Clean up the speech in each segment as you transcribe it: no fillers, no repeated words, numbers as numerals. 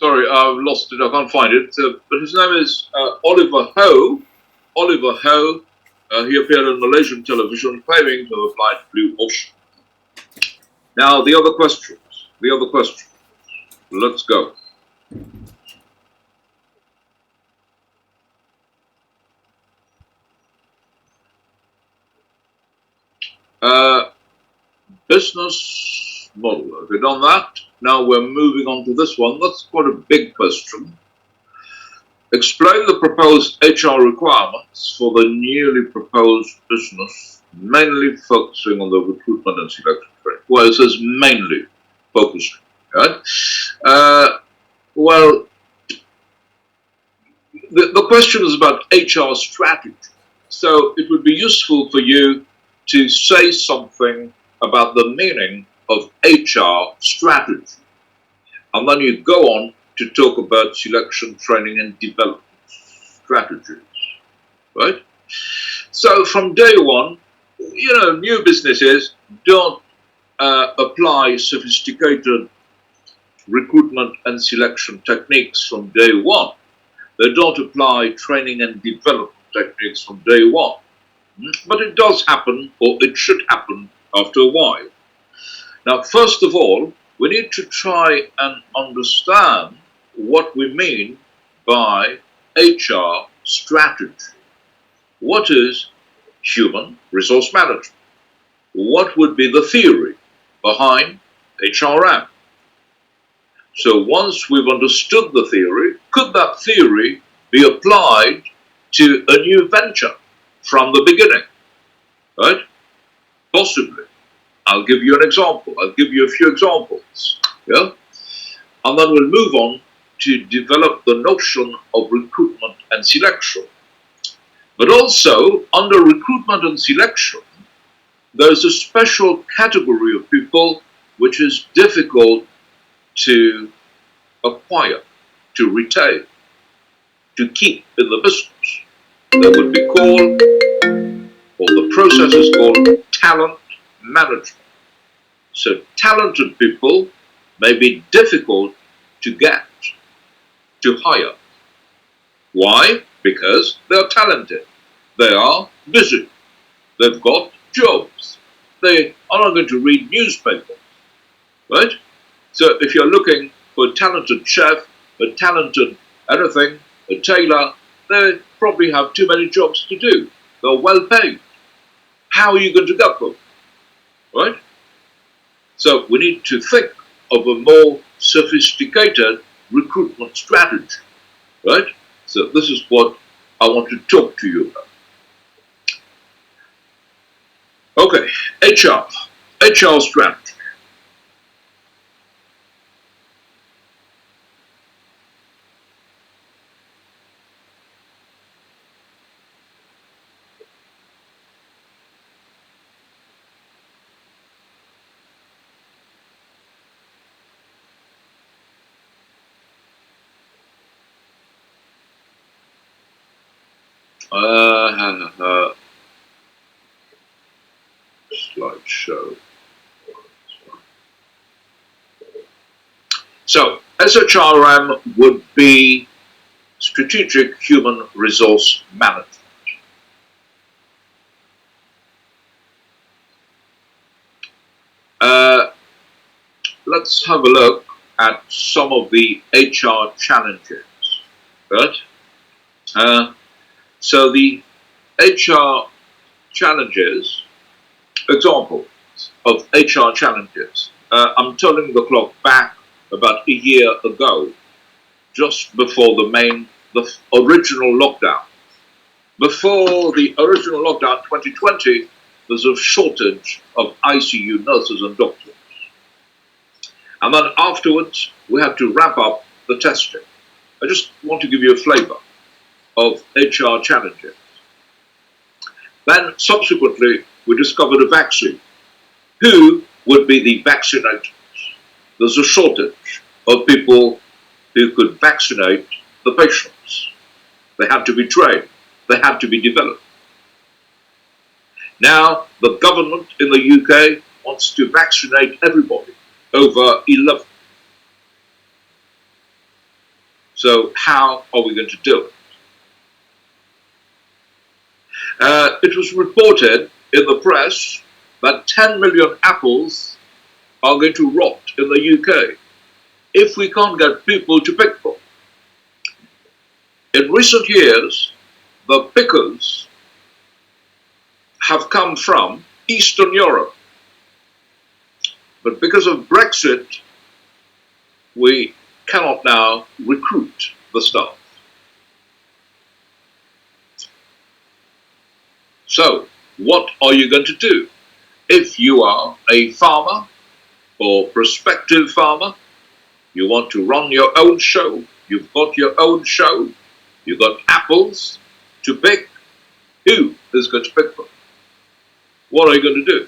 Sorry, I've lost it. I can't find it. But his name is Oliver Ho. Oliver Ho. He appeared on Malaysian television claiming to have applied blue ocean. Now, the other questions. The other questions. Let's go. Business model. Have we done that? Now we're moving on to this one. That's quite a big question. Explain the proposed HR requirements for the newly proposed business, mainly focusing on the recruitment and selection training. Well, it says mainly focusing, right? Well, the question is about HR strategy. So it would be useful for you to say something about the meaning of HR strategy. And then you go on to talk about selection, training, and development strategies, right? So from day one, new businesses don't apply sophisticated recruitment and selection techniques from day one. They don't apply training and development techniques from day one. But it does happen, or it should happen, after a while. Now, first of all, we need to try and understand what we mean by HR strategy. What is human resource management? What would be the theory behind HRM? So once we've understood the theory, could that theory be applied to a new venture from the beginning? Right? Possibly. I'll give you an example. I'll give you a few examples. Yeah? And then we'll move on to develop the notion of recruitment and selection. But also, under recruitment and selection, there's a special category of people which is difficult to acquire, to retain, to keep in the business. That would be called, or the process is called, talent management. So talented people may be difficult to get, to hire. Why? Because they are talented. They are busy. They've got jobs. They are not going to read newspapers, right? So if you're looking for a talented chef, a talented anything, a tailor, they probably have too many jobs to do. They're well paid. How are you going to get them, right? So we need to think of a more sophisticated recruitment strategy, right? So this is what I want to talk to you about. Okay, HR strategy. Slideshow. So SHRM would be strategic human resource management. Let's have a look at some of the HR challenges, right? So the HR challenges, example of HR challenges. I'm turning the clock back about a year ago, just before the original lockdown. Before the original lockdown, 2020, there's a shortage of ICU nurses and doctors. And then afterwards, we had to ramp up the testing. I just want to give you a flavor of HR challenges. Then subsequently, we discovered a vaccine. Who would be the vaccinators? There's a shortage of people who could vaccinate the patients. They had to be trained. They had to be developed. Now, the government in the UK wants to vaccinate everybody over 11. So how are we going to do it? It was reported in the press that 10 million apples are going to rot in the UK if we can't get people to pick them. In recent years, the pickers have come from Eastern Europe. But because of Brexit, we cannot now recruit the staff. So, what are you going to do? If you are a farmer or prospective farmer, you want to run your own show, you've got your own show, you've got apples to pick, who is going to pick them? What are you going to do?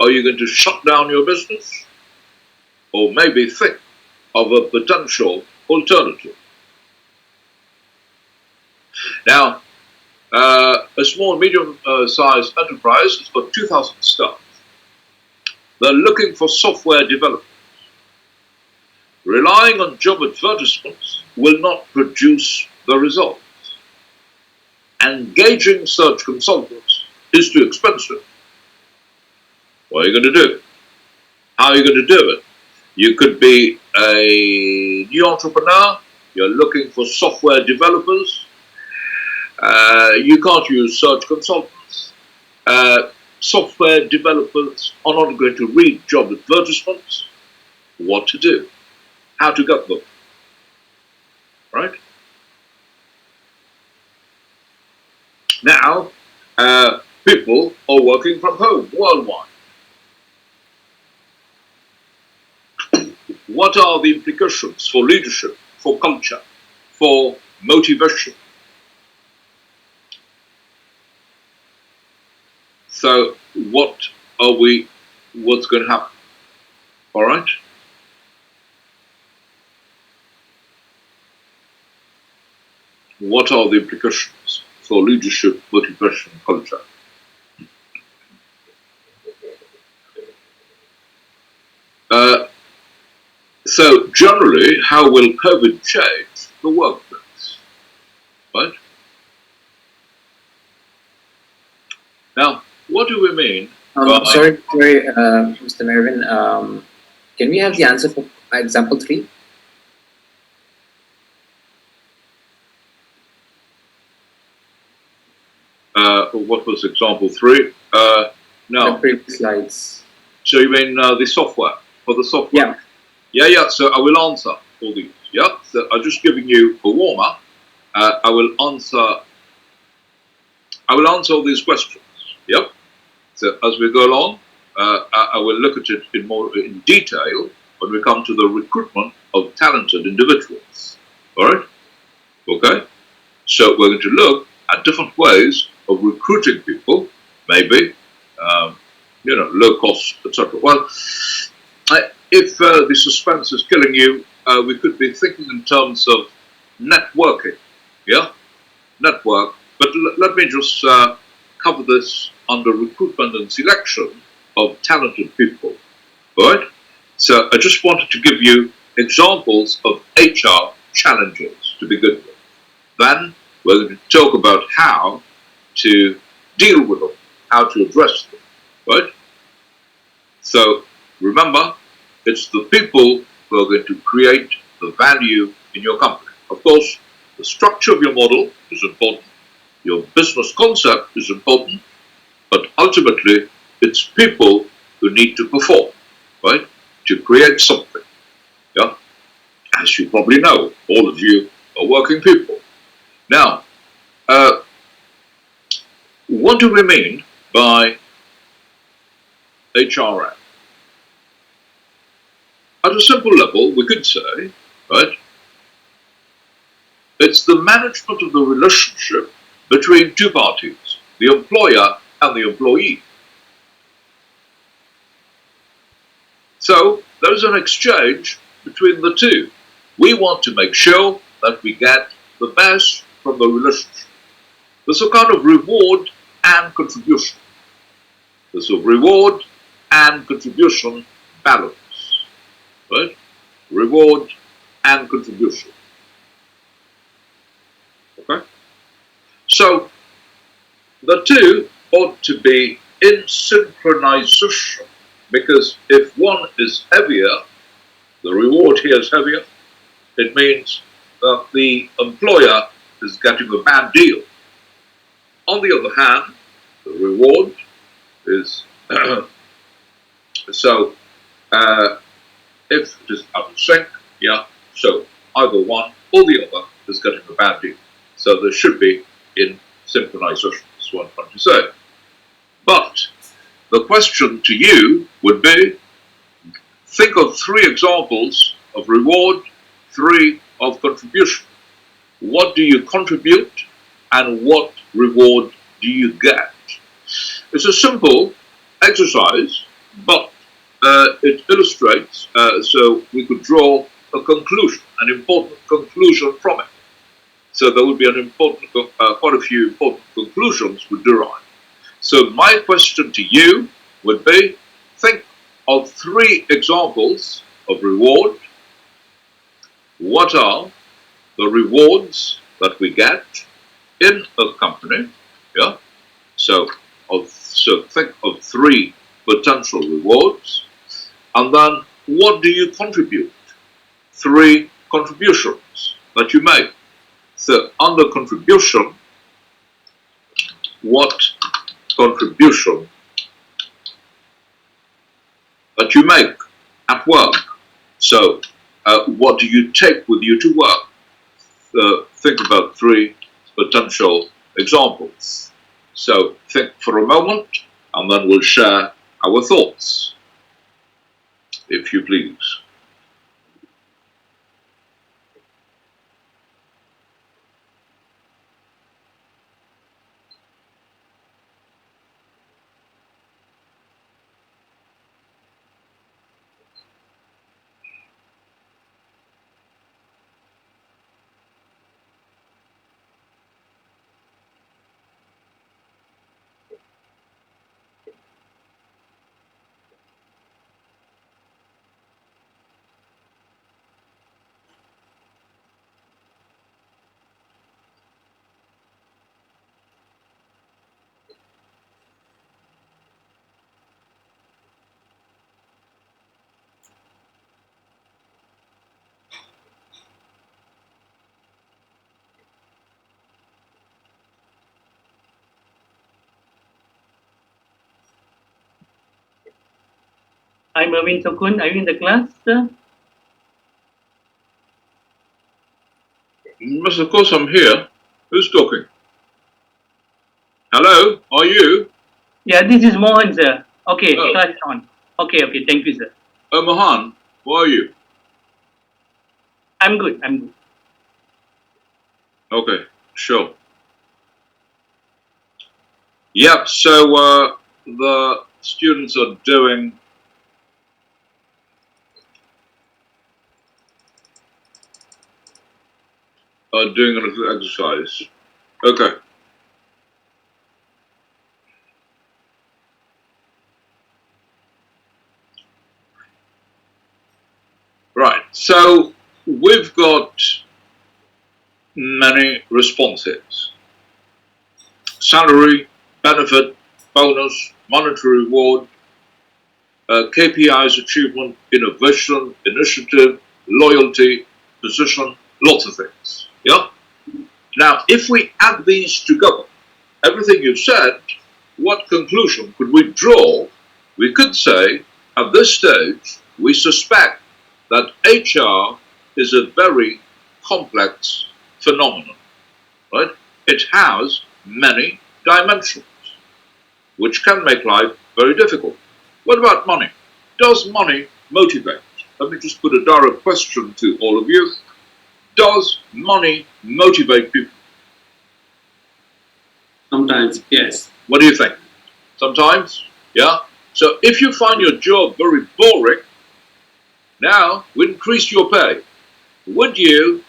Are you going to shut down your business? Or maybe think of a potential alternative? Now, a small medium-sized enterprise has got 2,000 staff. They're looking for software developers. Relying on job advertisements will not produce the results. Engaging search consultants is too expensive. What are you going to do? How are you going to do it? You could be a new entrepreneur, you're looking for software developers, you can't use search consultants. Software developers are not going to read job advertisements. What to do? How to get them? Right? Now, people are working from home worldwide. What are the implications for leadership, for culture, for motivation? So what's going to happen? All right? What are the implications for leadership, motivation, culture? So generally, how will COVID change the workplace? Right? Now, what do we mean? Sorry, Mr. Mervyn. Can we have the answer for example 3? What was example 3? No. The previous slides. So you mean the software, for the software? Yeah, so I will answer all these. Yeah, so I'm just giving you a warm-up. I will answer all these questions. Yep. So as we go along, I will look at it in detail when we come to the recruitment of talented individuals. All right? Okay. So we're going to look at different ways of recruiting people, maybe, low cost, etc. Well, if the suspense is killing you, we could be thinking in terms of networking. Yeah, network. But let me just cover this under recruitment and selection of talented people. All right? So I just wanted to give you examples of HR challenges to begin with. Then we're going to talk about how to deal with them, how to address them. Right? So remember, it's the people who are going to create the value in your company. Of course, the structure of your model is important. Your business concept is important. But ultimately, it's people who need to perform, right? To create something. Yeah? As you probably know, all of you are working people. Now, what do we mean by HRM? At a simple level, we could say, right, it's the management of the relationship between two parties, the employer and the employee. So there's an exchange between the two. We want to make sure that we get the best from the relationship. There's a kind of reward and contribution. There's a reward and contribution balance. Right? Reward and contribution. Okay? So the two ought to be in synchronization, because if one is heavier, the reward here is heavier, it means that the employer is getting a bad deal. On the other hand, the reward is so if it is out of sync, yeah, so either one or the other is getting a bad deal. So there should be in synchronization, is what I'm trying to say. But the question to you would be, think of 3 examples of reward, 3 of contribution. What do you contribute and what reward do you get? It's a simple exercise, but it illustrates, so we could draw a conclusion, an important conclusion from it. So there would be an important, quite a few important conclusions would derive. So my question to you would be, think of 3 examples of reward. What are the rewards that we get in a company? Yeah. So think of 3 potential rewards, and then what do you contribute? 3 contributions that you make. So under contribution, what contribution that you make at work? So what do you take with you to work? Think about 3 potential examples. So think for a moment, and then we'll share our thoughts, if you please. Hi, Mervin Sokun. Are you in the class, sir? Yes, of course I'm here. Who's talking? Hello, are you? Yeah, this is Mohan, sir. Okay, Oh. class is on. Okay, thank you, sir. Oh, Mohan, who are you? I'm good. I'm good. Okay, sure. Yep, so the students are doing a little exercise. Okay. Right, so we've got many responses. Salary, benefit, bonus, monetary reward, KPIs, achievement, innovation, initiative, loyalty, position, lots of things. Yeah? Now, if we add these together, everything you've said, what conclusion could we draw? We could say, at this stage, we suspect that HR is a very complex phenomenon, right? It has many dimensions, which can make life very difficult. What about money? Does money motivate? Let me just put a direct question to all of you. Does money motivate people? Sometimes, yes. What do you think? Sometimes? Yeah? So if you find your job very boring, now we increase your pay. Would you,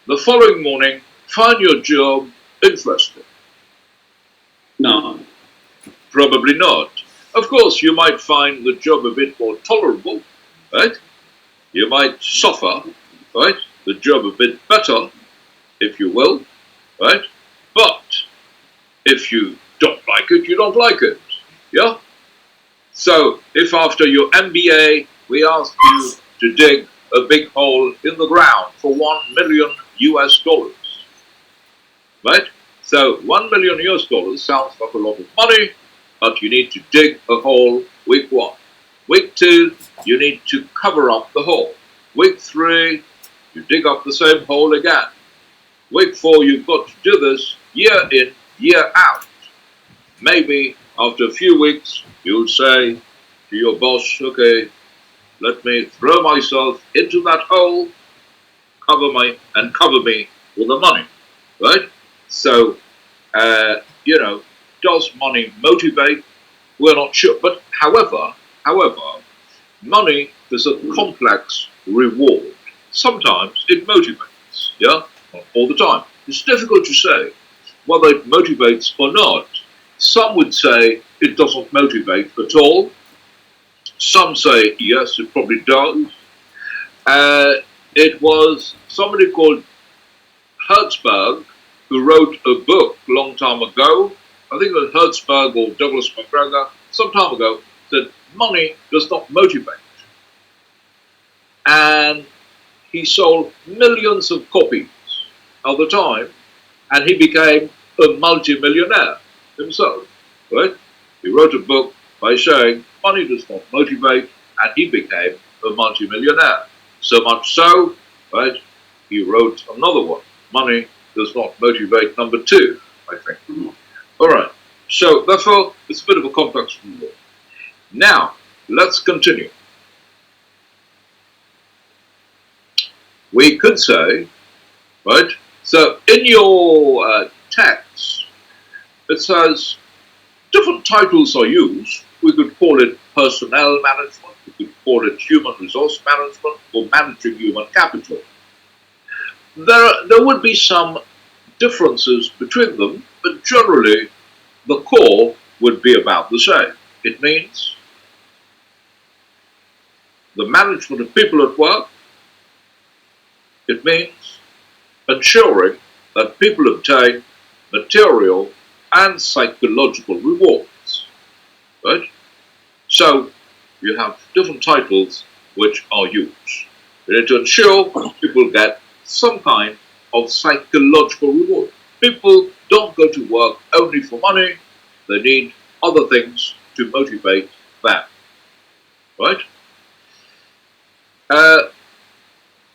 the following morning, find your job interesting? No. Probably not. Of course, you might find the job a bit more tolerable, right? You might suffer, right? The job a bit better, if you will, right? But if you don't like it, you don't like it, yeah? So if after your MBA we ask you to dig a big hole in the ground for $1 million US, right? So $1 million US sounds like a lot of money, but you need to dig a hole week 1. Week 2, you need to cover up the hole. Week 3, you dig up the same hole again. Week 4, you've got to do this year in, year out. Maybe after a few weeks, you'll say to your boss, okay, let me throw myself into that hole, cover me with the money, right? So, does money motivate? We're not sure. But however, money is a complex reward. Sometimes it motivates, yeah? Not all the time. It's difficult to say whether it motivates or not. Some would say it doesn't motivate at all. Some say, yes, it probably does. It was somebody called Hertzberg who wrote a book a long time ago. I think it was Hertzberg or Douglas McGregor, some time ago, that money does not motivate. And he sold millions of copies at the time, and he became a multi-millionaire himself, right? He wrote a book by saying money does not motivate, and he became a multi-millionaire. So much so, right, he wrote another one, Money Does Not Motivate number 2, I think. All right, so therefore, it's a bit of a complex rule. Now, let's continue. We could say, right, so in your text, it says different titles are used. We could call it personnel management, we could call it human resource management, or managing human capital. There would be some differences between them, but generally the core would be about the same. It means the management of people at work. It means ensuring that people obtain material and psychological rewards, right? So you have different titles which are used. You need to ensure people get some kind of psychological reward. People don't go to work only for money, they need other things to motivate them, right?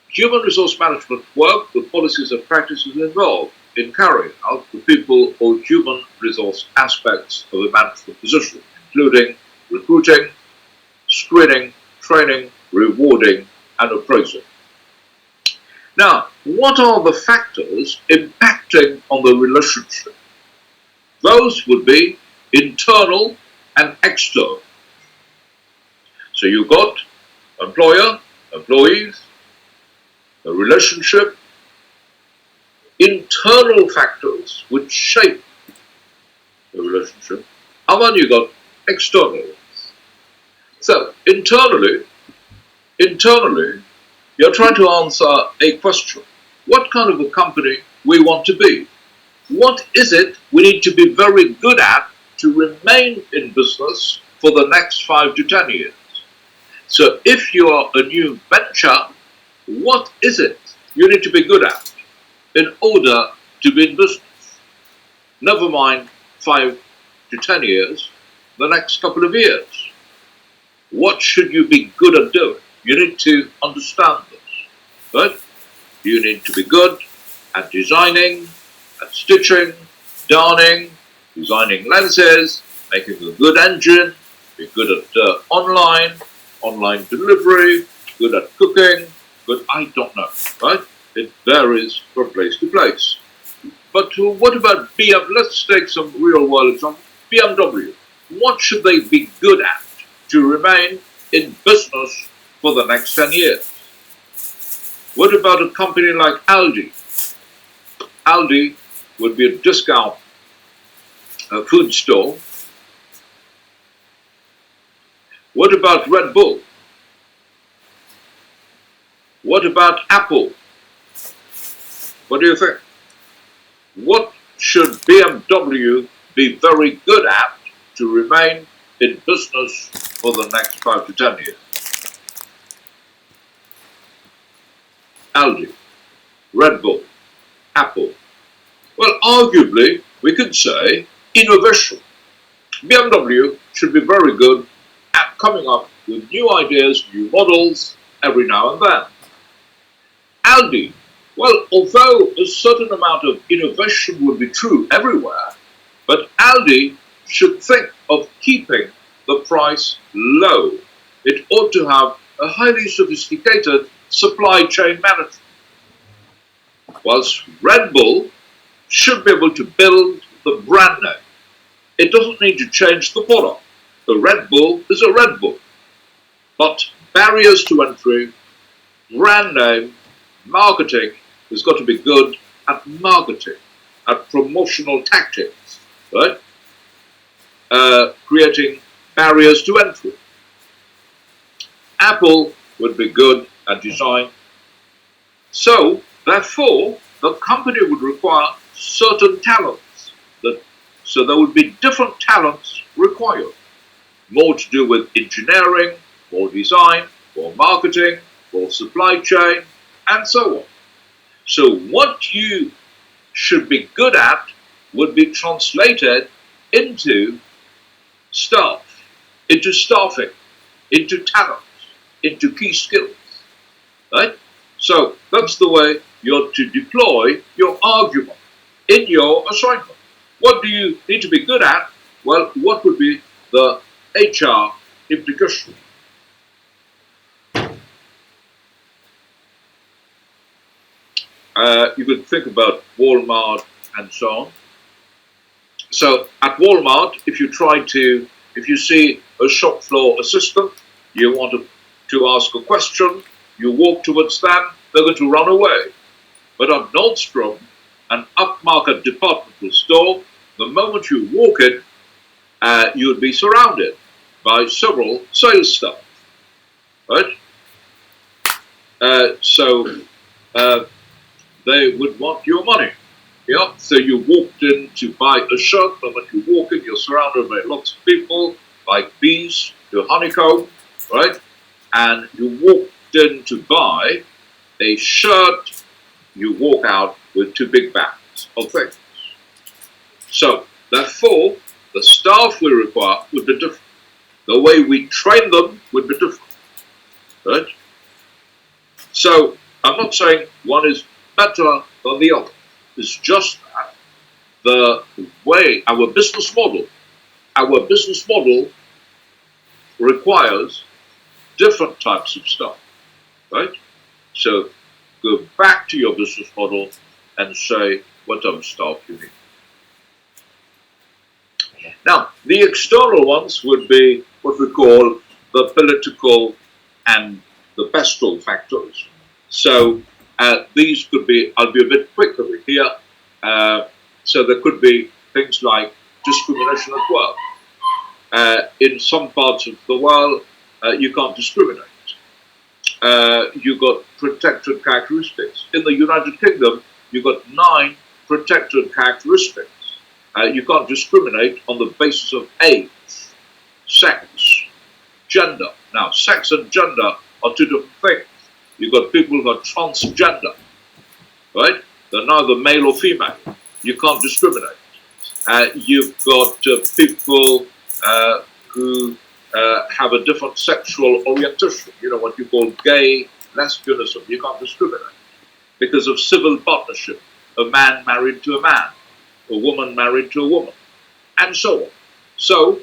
Human resource management work, the policies and practices involved in carrying out the people or human resource aspects of a management position, including recruiting, screening, training, rewarding, and appraising. Now, what are the factors impacting on the relationship? Those would be internal and external. So you've got employer, employees, the relationship, internal factors which shape the relationship, and then you've got external ones. So internally, you're trying to answer a question. What kind of a company we want to be? What is it we need to be very good at to remain in business for the next 5 to 10 years? So if you are a new venture, what is it you need to be good at in order to be in business? Never mind 5 to 10 years, the next couple of years. What should you be good at doing? You need to understand this, right? You need to be good at designing, at stitching, darning, designing lenses, making a good engine, be good at online delivery, good at cooking, good, I don't know, right? It varies from place to place. But what about BMW? Let's take some real world example. BMW. What should they be good at to remain in business for the next 10 years? What about a company like Aldi? Aldi would be a discount food store. What about Red Bull? What about Apple? What do you think? what should BMW be very good at to remain in business for the next 5 to 10 years? Aldi, Red Bull, Apple. Well, arguably, we could say innovation. BMW should be very good at coming up with new ideas, new models every now and then. Aldi, well, although a certain amount of innovation would be true everywhere, but Aldi should think of keeping the price low. It ought to have a highly sophisticated supply chain management. Whilst Red Bull should be able to build the brand name. It doesn't need to change the product. The Red Bull is a Red Bull. But barriers to entry, brand name, marketing has got to be good at marketing, at promotional tactics, right? Creating barriers to entry. Apple would be good at design. So, therefore, the company would require certain talents. So there would be different talents required. More to do with engineering, more design, more marketing, more supply chain, and so on. So what you should be good at would be translated into staff, into staffing, into talents, into key skills, right? So that's the way you're to deploy your argument in your assignment. What do you need to be good at? Well, what would be the HR implication? You could think about Walmart and so on. So at Walmart, if you see a shop floor assistant, you want to ask a question, you walk towards them, they're going to run away. But at Nordstrom, an upmarket departmental store, the moment you walk in, you would be surrounded by several sales staff, right? So they would want your money. Yeah, so you walked in to buy a shirt, but when you walk in, you're surrounded by lots of people, like bees to honeycomb, right? And you walked in to buy a shirt, you walk out with 2 big bags of things. So, therefore, the staff we require would be different. The way we train them would be different, right? So, I'm not saying one is better than the other. It's just that the way our business model requires different types of stuff, right? So go back to your business model and say what type of staff you need. Now, the external ones would be what we call the political and the pastoral factors. So these could be, I'll be a bit quicker here, so there could be things like discrimination at work. In some parts of the world, you can't discriminate. You've got protected characteristics. In the United Kingdom, you've got 9 protected characteristics. You can't discriminate on the basis of age, sex, gender. Now, sex and gender are 2 different things. You've got people who are transgender, right? They're neither male or female. You can't discriminate. You've got people who have a different sexual orientation, you know, what you call gay lesbianism. You can't discriminate because of civil partnership, a man married to a man, a woman married to a woman, and so on. So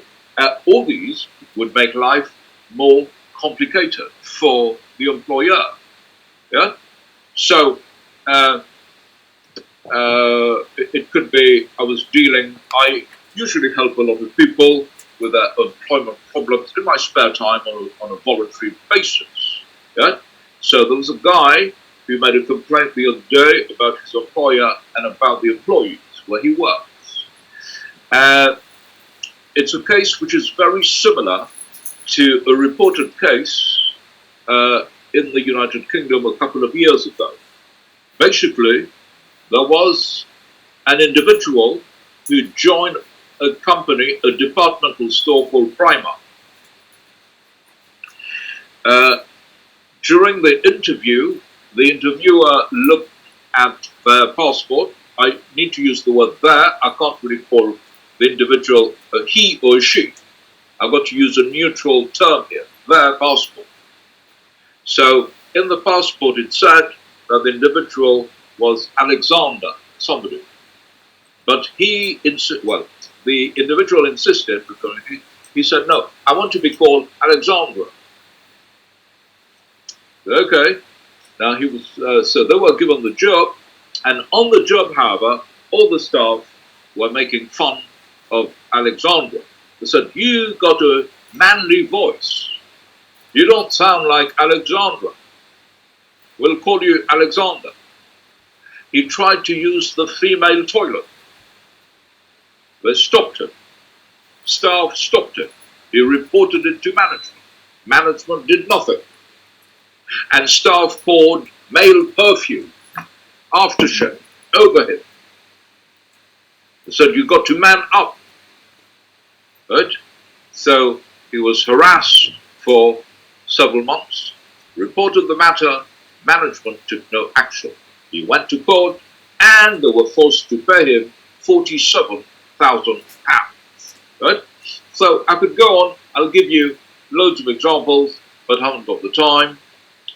all these would make life more complicated for the employer. Yeah. So it could be I usually help a lot of people with their employment problems in my spare time on a voluntary basis. Yeah. So there was a guy who made a complaint the other day about his employer and about the employees where he works. It's a case which is very similar to a reported case in the United Kingdom a couple of years ago. Basically, there was an individual who joined a company, a departmental store called Primark. During the interview, the interviewer looked at their passport. I need to use the word there. I can't really call the individual a he or a she. I've got to use a neutral term here, their passport. So in the passport it said that the individual was Alexander, somebody. But the individual insisted, because he said, no, I want to be called Alexandra. Okay, now he was, so they were given the job, and on the job, however, all the staff were making fun of Alexandra. They said, you got a manly voice. You don't sound like Alexandra. We'll call you Alexander. He tried to use the female toilet. They stopped him. Staff stopped him. He reported it to management. Management did nothing. And staff poured male perfume, aftershave, over him. They said, you got to man up. Right? So he was harassed for several months, reported the matter, management took no action. He went to court and they were forced to pay him £47,000. Right? So I could go on, I'll give you loads of examples, but haven't got the time.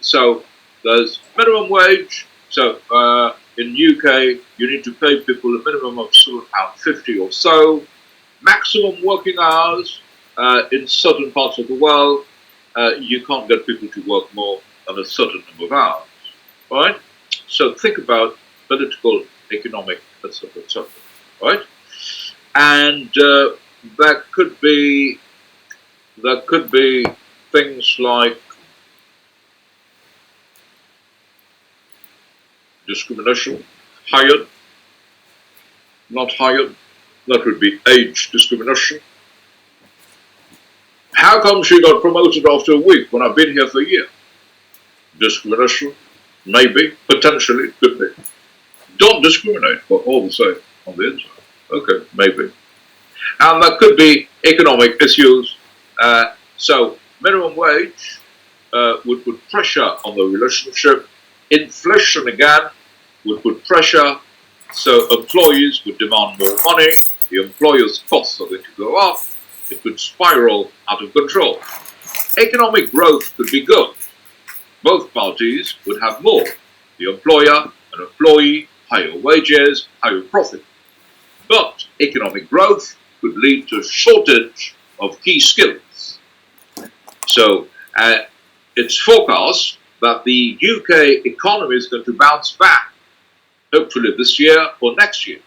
So there's minimum wage. So in UK, you need to pay people a minimum of £7.50 or so. Maximum working hours in certain parts of the world, you can't get people to work more than a certain number of hours. Right? So think about political, economic, etc., etc. Right? And there could be things like discrimination, hired, not hired. That would be age discrimination. How come she got promoted after a week when I've been here for a year? Discrimination, maybe, potentially, could be. Don't discriminate, but all the same on the inside. Okay, maybe. And that could be economic issues. So minimum wage would put pressure on the relationship. Inflation again would put pressure, so employees would demand more money, the employer's costs are going to go up, it could spiral out of control. Economic growth could be good. Both parties would have more. The employer and employee, higher wages, higher profit. But economic growth could lead to a shortage of key skills. So it's forecast that the UK economy is going to bounce back, hopefully this year or next year.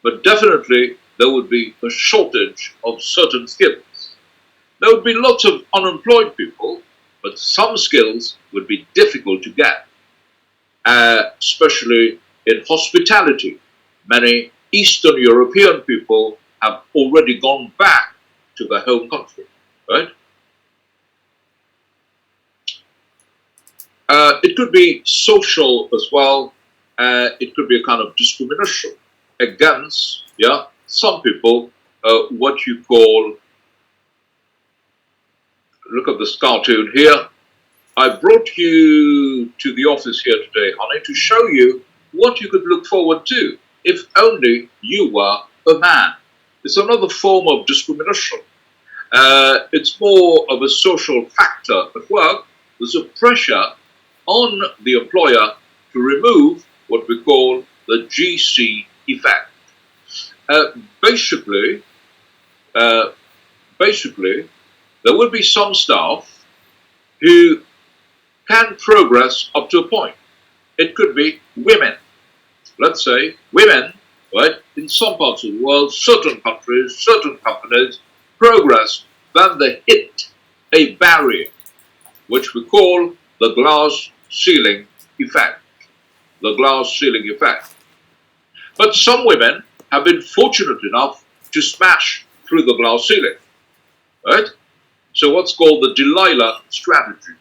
But definitely there would be a shortage of certain skills. There would be lots of unemployed people, but some skills would be difficult to get, especially in hospitality. Many Eastern European people have already gone back to their home country, right? It could be social as well. It could be a kind of discrimination against, some people, what you call, look at this cartoon here. I brought you to the office here today, honey, to show you what you could look forward to if only you were a man. It's another form of discrimination. It's more of a social factor at work. There's a pressure on the employer to remove what we call the GC effect. Basically, there will be some staff who can progress up to a point. It could be women. Let's say women, right, in some parts of the world, certain countries, certain companies progress, then they hit a barrier, which we call the glass ceiling effect. The glass ceiling effect. But some women have been fortunate enough to smash through the glass ceiling, right? So what's called the Delilah strategy.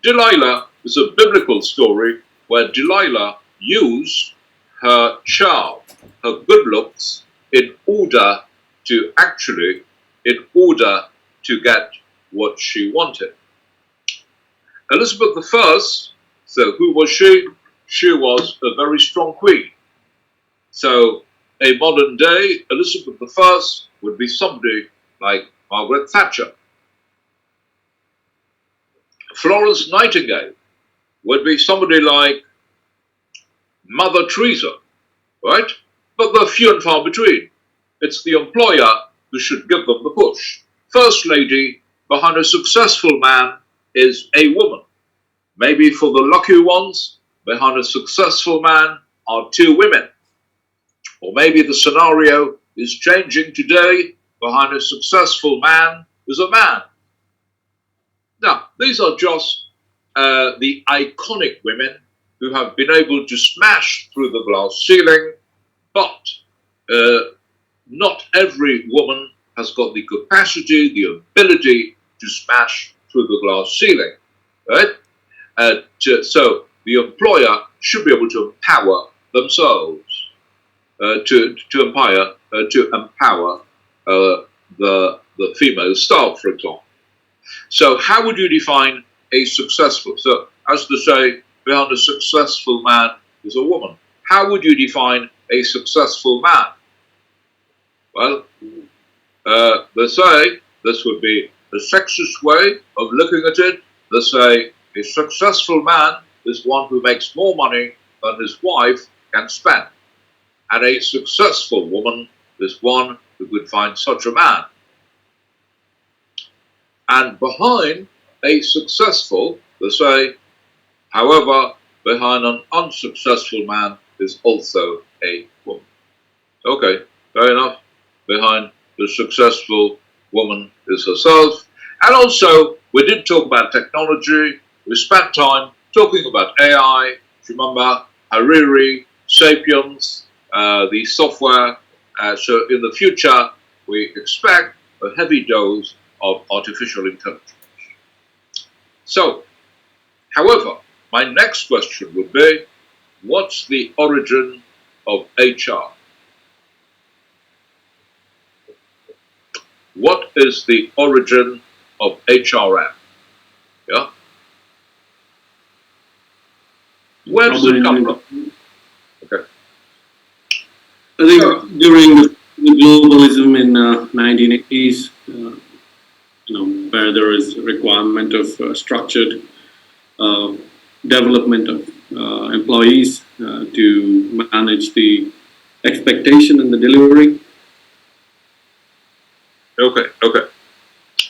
Delilah is a biblical story where Delilah used her charm, her good looks, in order to get what she wanted. Elizabeth I, so who was she? She was a very strong queen. So a modern day Elizabeth I would be somebody like Margaret Thatcher. Florence Nightingale would be somebody like Mother Teresa, right? But they're few and far between. It's the employer who should give them the push. First lady behind a successful man is a woman. Maybe for the lucky ones, behind a successful man are two women. Or maybe the scenario is changing today. Behind a successful man is a man. Now, these are just the iconic women who have been able to smash through the glass ceiling, but not every woman has got the capacity, the ability to smash through the glass ceiling, right? So the employer should be able to empower themselves, to empower the female staff, for example. So how would you define a successful? So as to say, behind a successful man is a woman. How would you define a successful man? Well, they say this would be a sexist way of looking at it. They say a successful man is one who makes more money than his wife can spend. And a successful woman is one who could find such a man. And behind a successful, they say, however, behind an unsuccessful man is also a woman. Okay, fair enough. Behind the successful woman is herself. And also, we did talk about technology. We spent time talking about AI. Remember, Hariri, Sapiens, the software. So in the future, we expect a heavy dose of artificial intelligence. So, however, my next question would be, what's the origin of HR? What is the origin of HRM? Yeah? Where does it come from? Okay. I think during the globalism in 1980s, where there is a requirement of structured development of employees to manage the expectation and the delivery. Okay.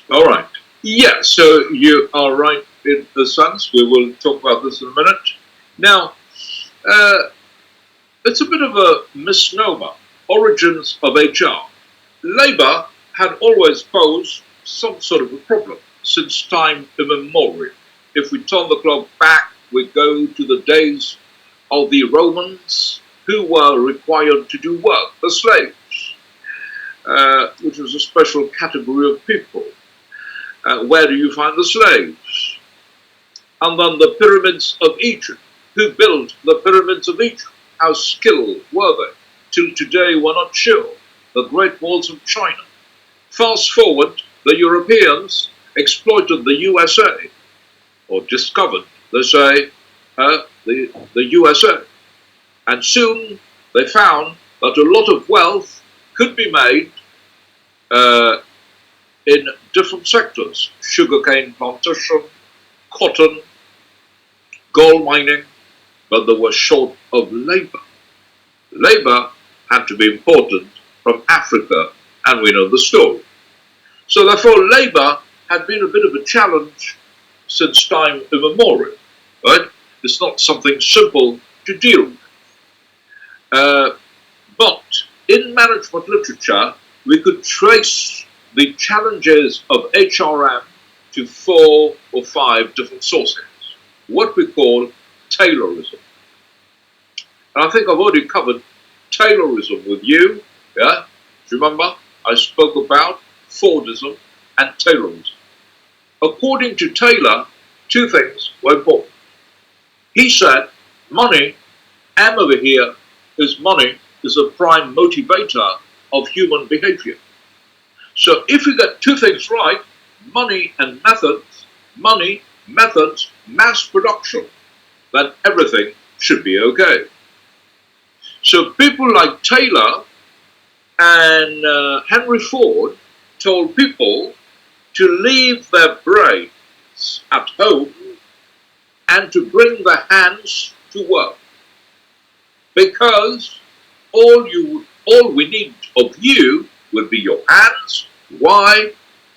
All right. Yeah, so you are right in the sense. We will talk about this in a minute. Now, it's a bit of a misnomer. Origins of HR. Labour had always posed some sort of a problem since time immemorial. If we turn the clock back, we go to the days of the Romans, who were required to do work, the slaves, which was a special category of people. Where do you find the slaves? And then the pyramids of Egypt. Who built the pyramids of Egypt? How skilled were they? Till today, we're not sure. The Great Walls of China. Fast forward, the Europeans exploited the USA, or discovered, they say, the USA. And soon they found that a lot of wealth could be made in different sectors: sugarcane plantation, cotton, gold mining, but they were short of labor. Labor had to be imported from Africa, and we know the story. So therefore, labor had been a bit of a challenge since time immemorial, right? It's not something simple to deal with. But in management literature, we could trace the challenges of HRM to 4 or 5 different sources, what we call Taylorism. And I think I've already covered Taylorism with you, yeah? Do you remember? I spoke about Fordism and Taylorism. According to Taylor, 2 things were important. He said, money, M over here, is money is a prime motivator of human behavior. So if you get two things right, money and methods, money, methods, mass production, then everything should be okay. So people like Taylor and Henry Ford told people to leave their brains at home and to bring their hands to work, because all we need of you would be your hands. Why?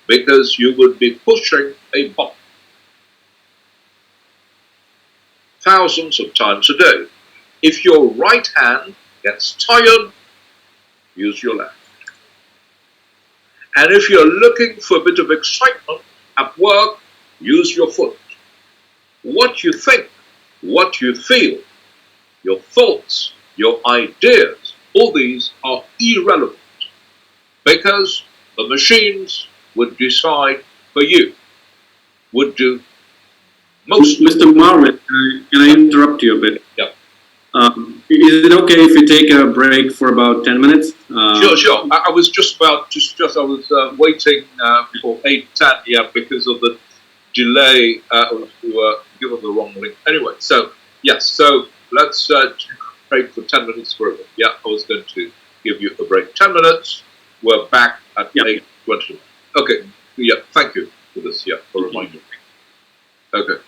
Because you would be pushing a button thousands of times a day. If your right hand gets tired, use your left. And if you're looking for a bit of excitement at work, use your foot. What you think, what you feel, your thoughts, your ideas, all these are irrelevant, because the machines would decide for you, would do most. Mr. Marvin, can I interrupt you a bit? Yeah. Is it okay if we take a break for about 10 minutes? Sure. I was just about I was waiting for 8:10, yeah, because of the delay. We were given the wrong link. Anyway, so yes, so let's break for 10 minutes further. Yeah, I was going to give you a break. 10 minutes. We're back at 8:20. Okay. Yeah. Thank you for this. Yeah, for reminding me. Okay.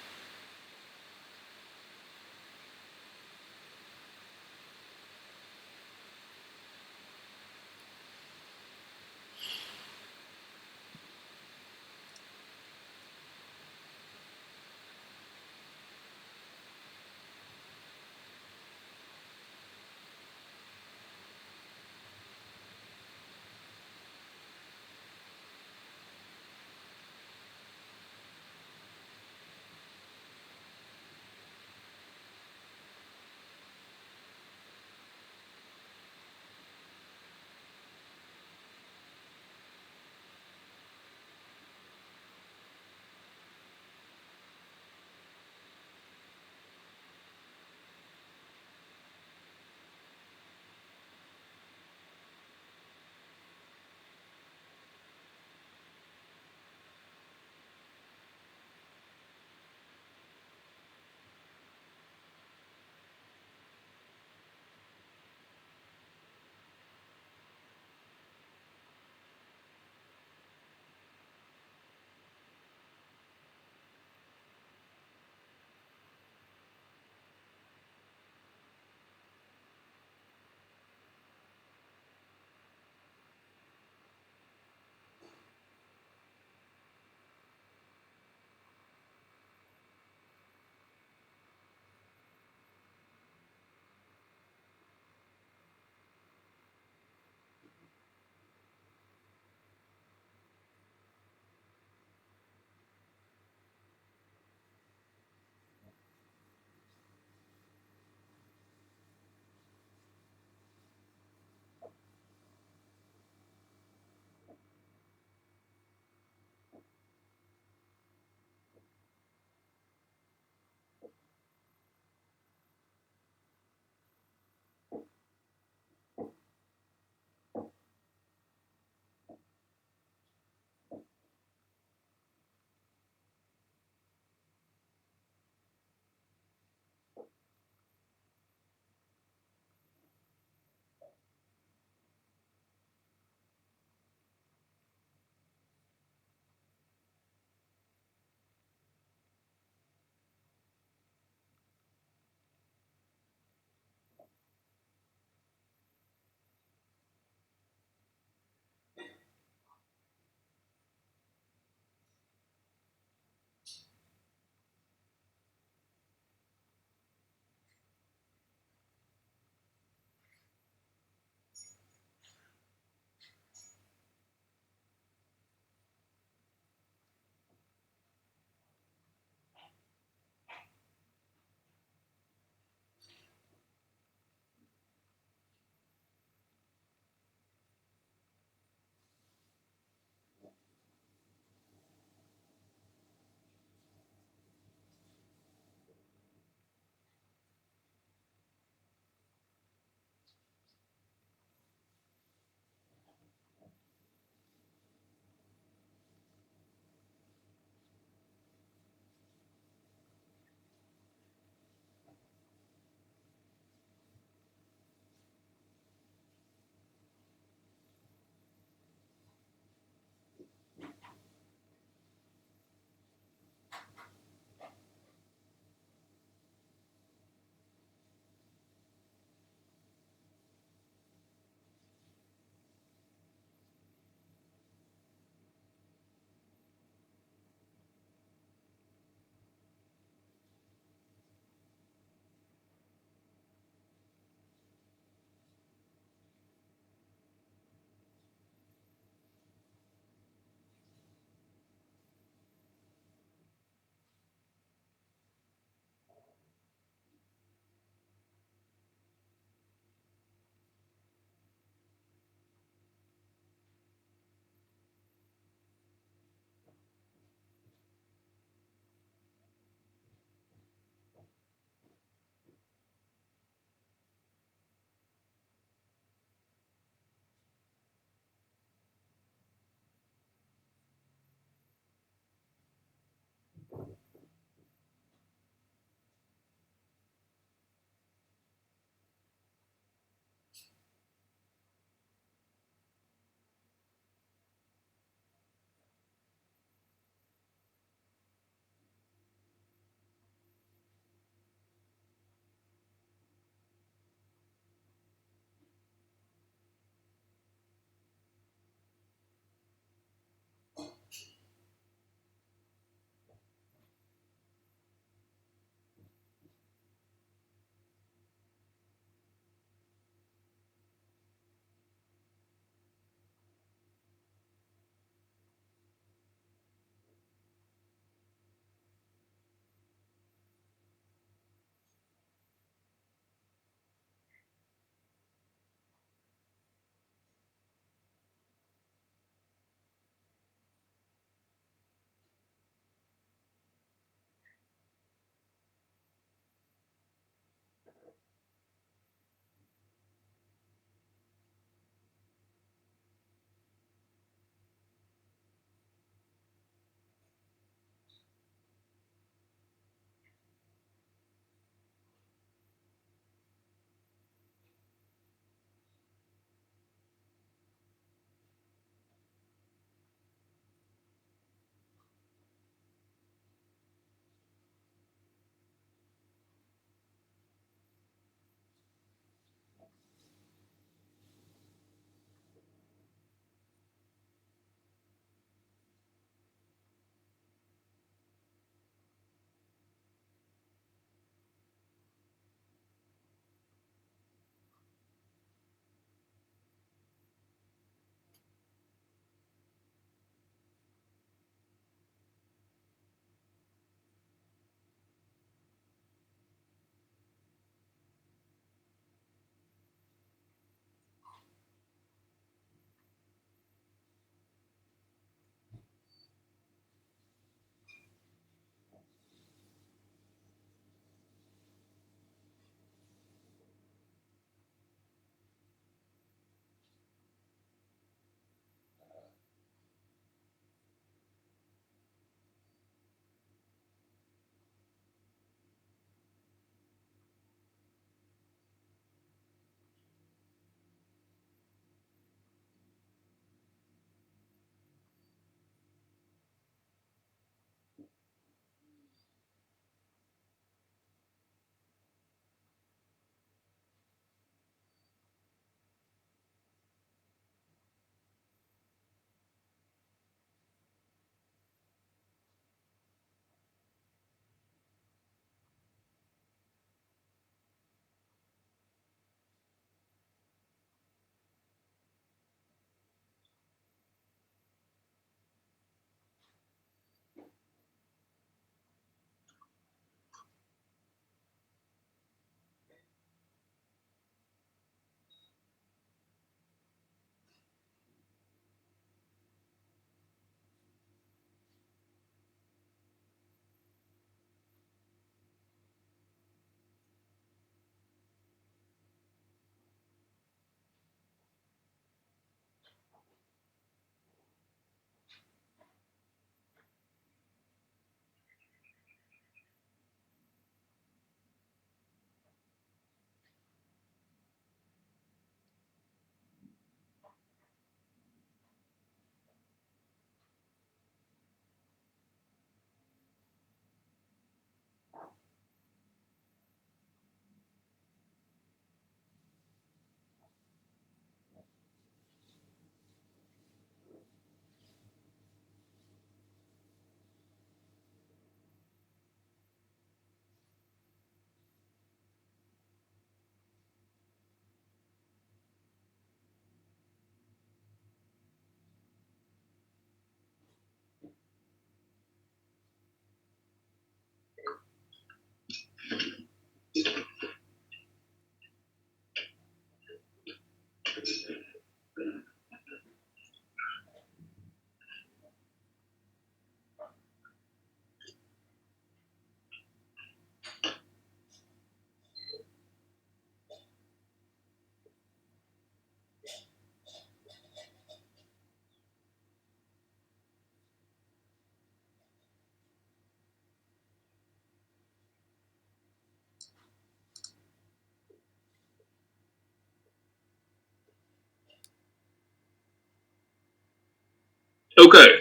Okay,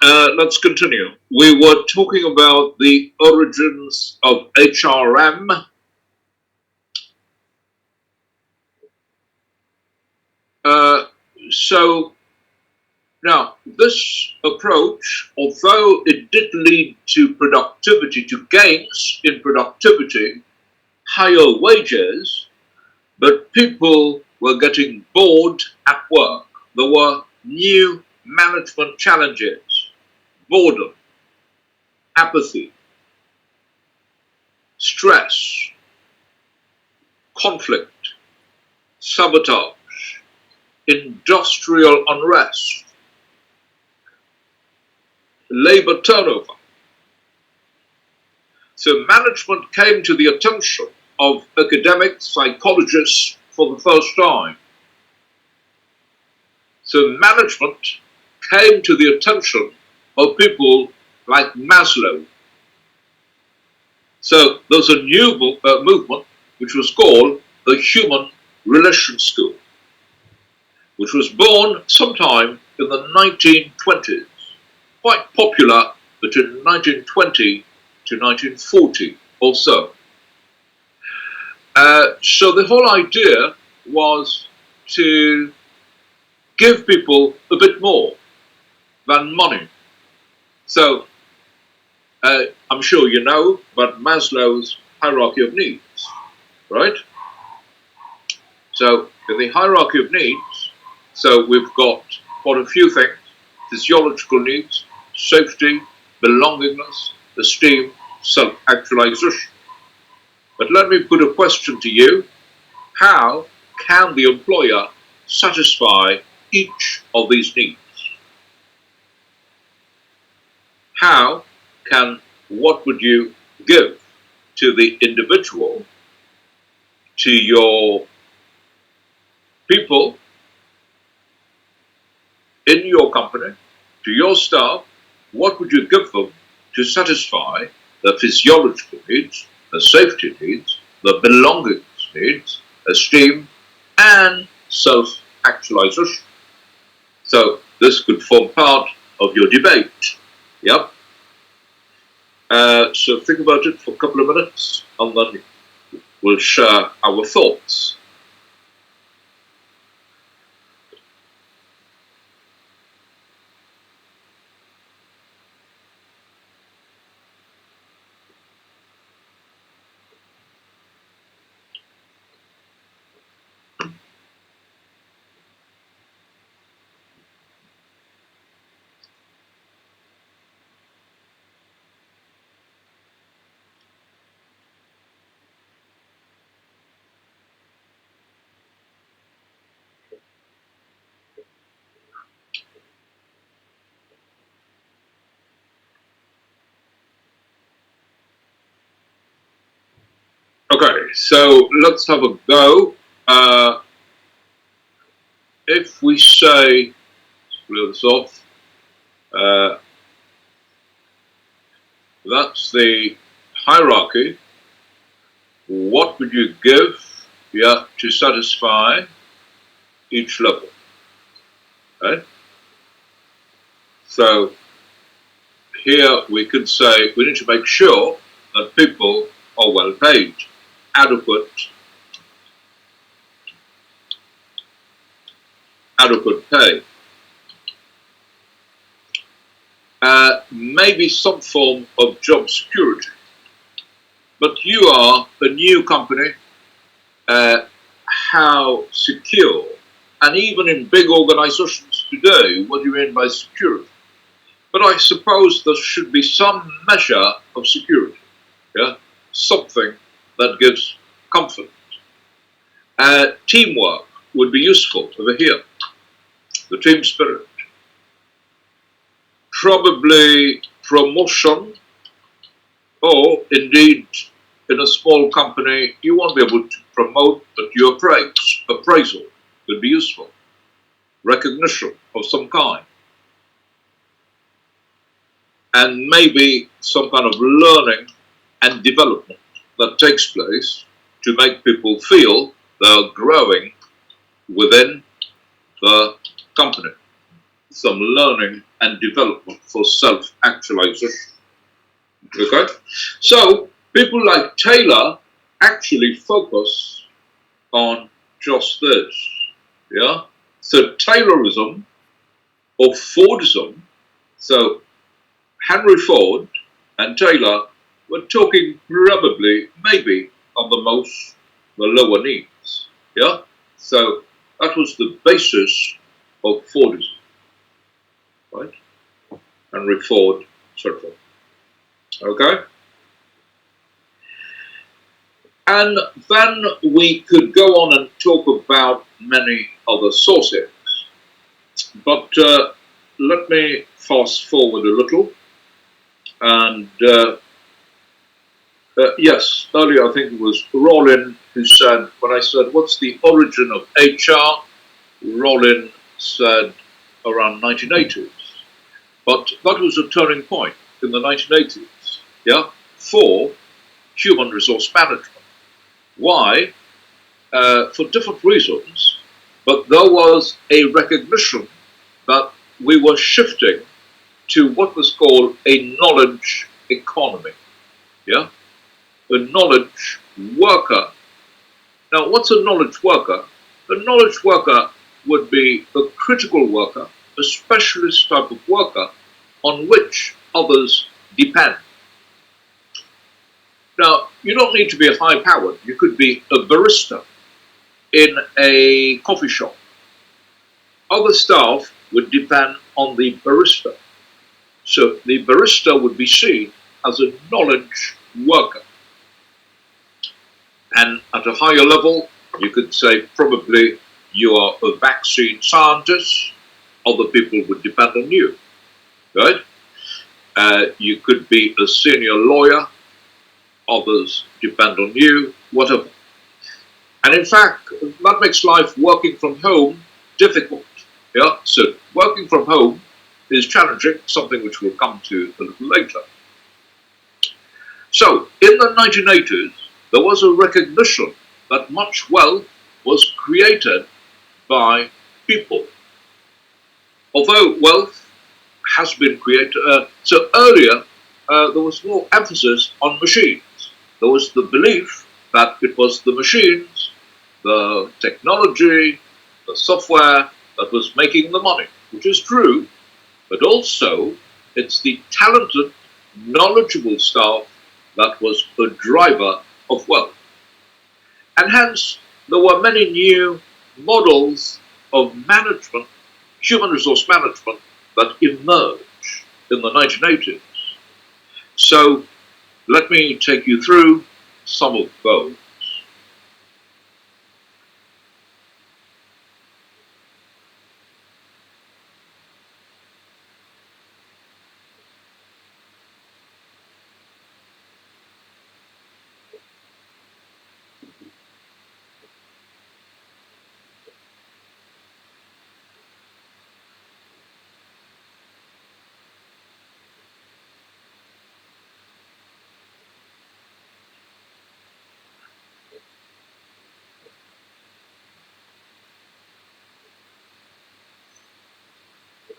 let's continue. We were talking about the origins of HRM. So now this approach, although it did lead to productivity, to gains in productivity, higher wages, but people were getting bored at work. There were new management challenges, boredom, apathy, stress, conflict, sabotage, industrial unrest, labor turnover. So management came to the attention of academic psychologists for the first time. So management came to the attention of people like Maslow. So there's a new movement which was called the Human Relations School, which was born sometime in the 1920s, quite popular between 1920 to 1940 or so. So the whole idea was to give people a bit more than money. So I'm sure you know about Maslow's hierarchy of needs, right? So in the hierarchy of needs, so we've got quite a few things: physiological needs, safety, belongingness, esteem, self-actualization. But let me put a question to you. How can the employer satisfy each of these needs? How can, what would you give to the individual, to your people in your company, to your staff, what would you give them to satisfy the physiological needs, the safety needs, the belongings needs, esteem, and self-actualization? So this could form part of your debate. Yep. So think about it for a couple of minutes, and then we'll share our thoughts. Okay, so let's have a go. If we say, clear this off, that's the hierarchy. What would you give, yeah, to satisfy each level? Right? So here we could say we need to make sure that people are well paid, adequate pay. Maybe some form of job security. But you are a new company, how secure? And even in big organizations today, what do you mean by security? But I suppose there should be some measure of security, yeah? Something that gives comfort. Teamwork would be useful over here, the team spirit. Probably promotion, or indeed in a small company you won't be able to promote, but your appraisal would be useful. Recognition of some kind. And maybe some kind of learning and development that takes place to make people feel they're growing within the company. some learning and development for self-actualization. Okay? So, people like Taylor actually focus on just this. Yeah? So, Taylorism or Fordism, so Henry Ford and Taylor were talking probably, maybe, on the lower needs. Yeah? So, that was the basis of Fordism. Right? Henry Ford, etc. Okay? And then we could go on and talk about many other sources. But let me fast forward a little. And yes, earlier I think it was Rollin who said, when I said, what's the origin of HR? Rollin said around 1980s. But that was a turning point in the 1980s, yeah, for human resource management. Why? For different reasons, but there was a recognition that we were shifting to what was called a knowledge economy, yeah, a knowledge worker. Now, what's a knowledge worker? A knowledge worker would be a critical worker, a specialist type of worker on which others depend. Now, you don't need to be high-powered. You could be a barista in a coffee shop. Other staff would depend on the barista. So the barista would be seen as a knowledge worker. And at a higher level, you could say probably you are a vaccine scientist. Other people would depend on you, right? You could be a senior lawyer. Others depend on you, whatever. And in fact, that makes life working from home difficult. Yeah? So working from home is challenging, something which we'll come to a little later. So in the 1980s, there was a recognition that much wealth was created by people. Although wealth has been created, so earlier there was more emphasis on machines. There was the belief that it was the machines, the technology, the software that was making the money, which is true, but also it's the talented, knowledgeable staff that was a driver of wealth. And hence, there were many new models of management, human resource management, that emerged in the 1980s. So, let me take you through some of those.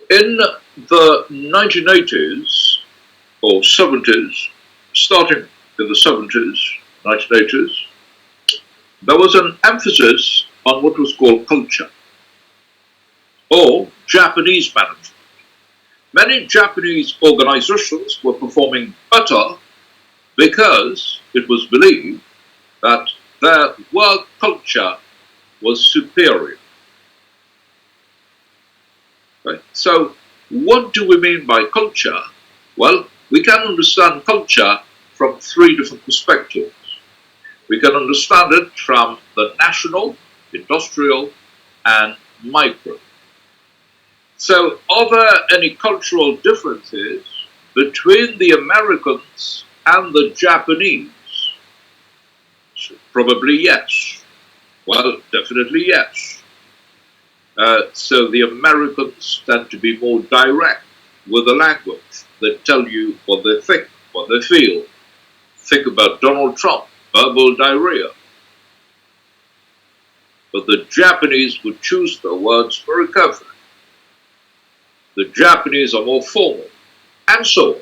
In the 1980s or 70s, starting in the 70s, 1980s, there was an emphasis on what was called culture or Japanese management. Many Japanese organizations were performing better because it was believed that their work culture was superior. Right? So, what do we mean by culture? Well, we can understand culture from three different perspectives. We can understand it from the national, industrial, and micro. So, are there any cultural differences between the Americans and the Japanese? Probably yes. Well, definitely yes. So the Americans tend to be more direct with the language. They tell you what they think, what they feel. Think about Donald Trump, verbal diarrhea. But the Japanese would choose their words very carefully. The Japanese are more formal, and so on.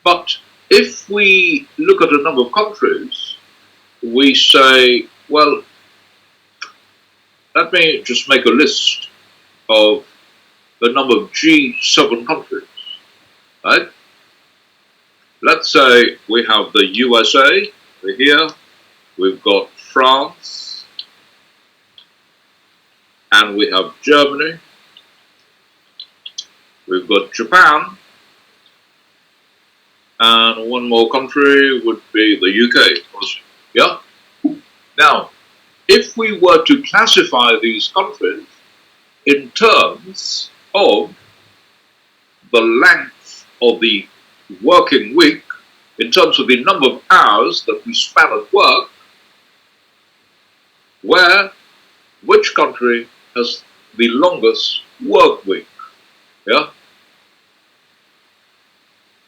But if we look at a number of countries, we say, well, let me just make a list of the number of G7 countries, right? Let's say we have the USA, we're here, we've got France, and we have Germany, we've got Japan, and one more country would be the UK, yeah? Now, if we were to classify these countries in terms of the length of the working week, in terms of the number of hours that we spend at work, which country has the longest work week? Yeah?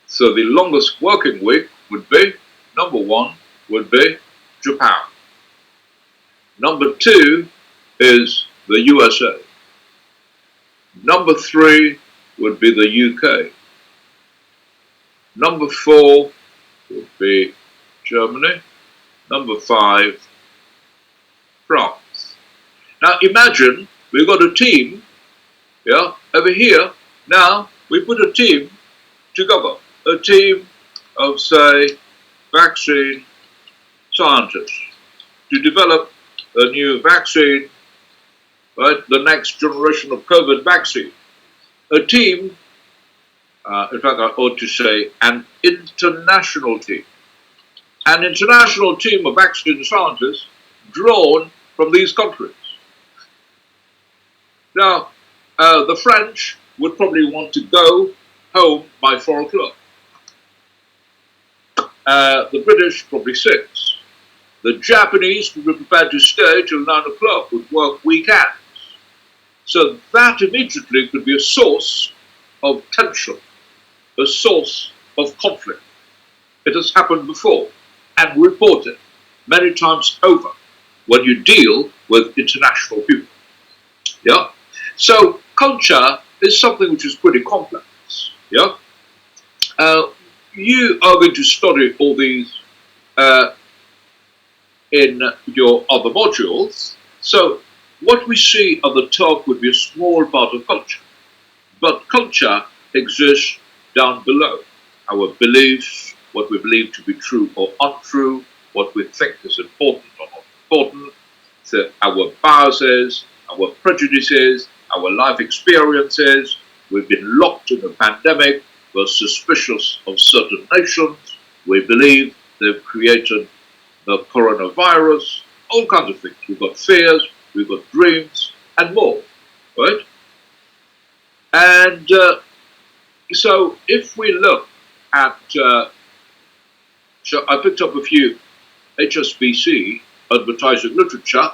So the longest working week would be, number one, would be Japan. Number two is the USA. Number three would be the UK. Number four would be Germany. Number five, France. Now imagine we've got a team, yeah, over here. Now we put a team together, a team of, say, vaccine scientists to develop a new vaccine, right, the next generation of COVID vaccine. A team, in fact I ought to say an international team. An international team of vaccine scientists drawn from these countries. Now, the French would probably want to go home by 4 o'clock. The British probably 6. The Japanese would be prepared to stay till 9 o'clock, would work weekends. So that immediately could be a source of tension, a source of conflict. It has happened before and reported many times over when you deal with international people. Yeah? So culture is something which is pretty complex. Yeah? You are going to study all these in your other modules. So what we see on the top would be a small part of culture. But culture exists down below. Our beliefs, what we believe to be true or untrue, what we think is important or not important, so our biases, our prejudices, our life experiences. We've been locked in a pandemic. We're suspicious of certain nations. We believe they've created the coronavirus, all kinds of things. We've got fears, we've got dreams, and more, right? And so if we look at, so I picked up a few HSBC advertising literature.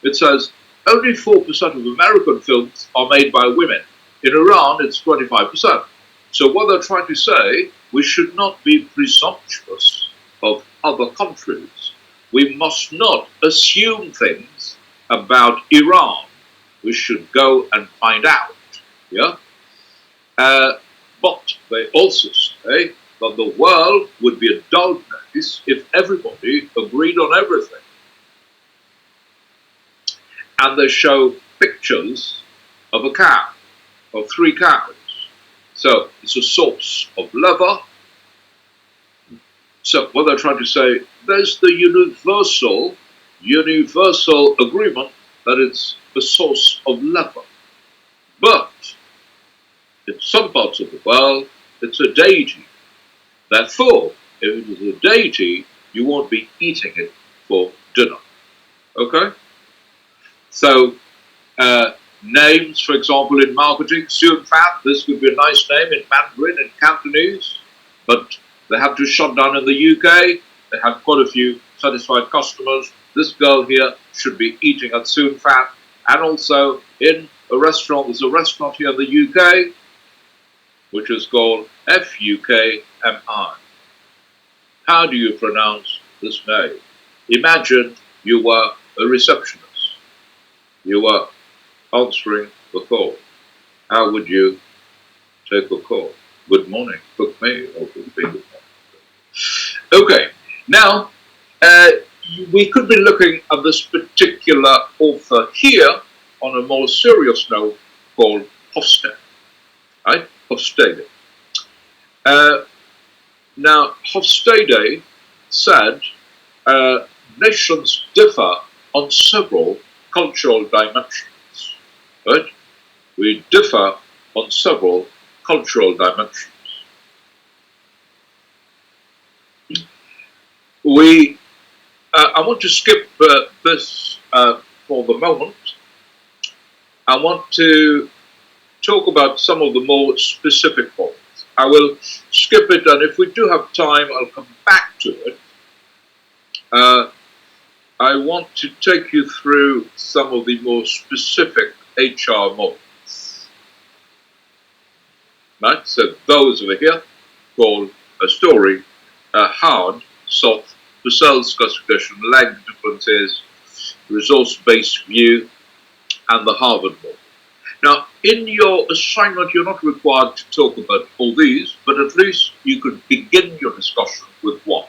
It says only 4% of American films are made by women. In Iran, it's 25%. So what they're trying to say, we should not be presumptuous of other countries. We must not assume things about Iran. We should go and find out. Yeah? But they also say that the world would be a dull place if everybody agreed on everything. And they show pictures of a cow, of 3 cows. So it's a source of leather. So what they're trying to say, there's the universal agreement that it's a source of leather. But in some parts of the world, it's a deity. Therefore, if it is a deity, you won't be eating it for dinner. Okay? So, names, for example, in marketing, Sun Fat, this could be a nice name in Mandarin and Cantonese, but they have to shut down in the UK. They have quite a few satisfied customers. This girl here should be eating at Sun Fat. And also in a restaurant, there's a restaurant here in the UK, which is called FUKMI. How do you pronounce this name? Imagine you were a receptionist. You were answering the call. How would you take a call? Good morning, cook me, or could be good morning. Okay, now we could be looking at this particular author here on a more serious note called Hofstede, right? Hofstede. Now, Hofstede said nations differ on several cultural dimensions, right? We differ on several cultural dimensions. I want to skip this for the moment. I want to talk about some of the more specific points. I will skip it, and if we do have time, I'll come back to it. I want to take you through some of the more specific HR models. Right? So those over here called a story, hard, soft, the sales classification, lag differences, resource-based view, and the Harvard model. Now, in your assignment, you're not required to talk about all these, but at least you could begin your discussion with one.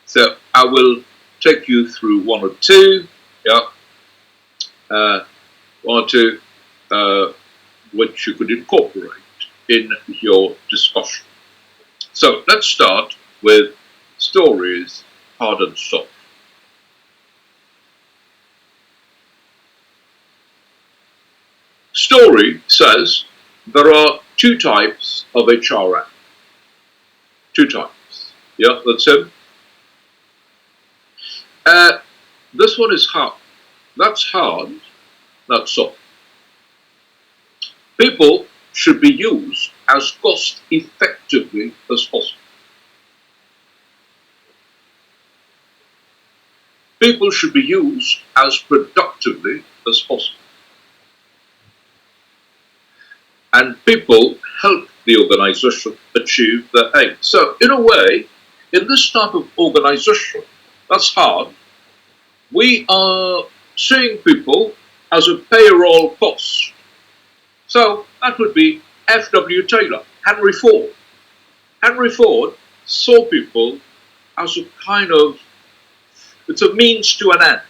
So I will take you through one or two, one or two, which you could incorporate in your discussion. So let's start with stories, hard and soft. Story says there are two types of HRM. Two types. Yeah, that's him. This one is hard. That's hard, that's soft. People should be used as cost effectively as possible. People should be used as productively as possible. And people help the organization achieve their aim. So in a way, in this type of organization, that's hard, we are seeing people as a payroll cost. So that would be F.W. Taylor, Henry Ford. Henry Ford saw people as a kind of, it's a means to an end.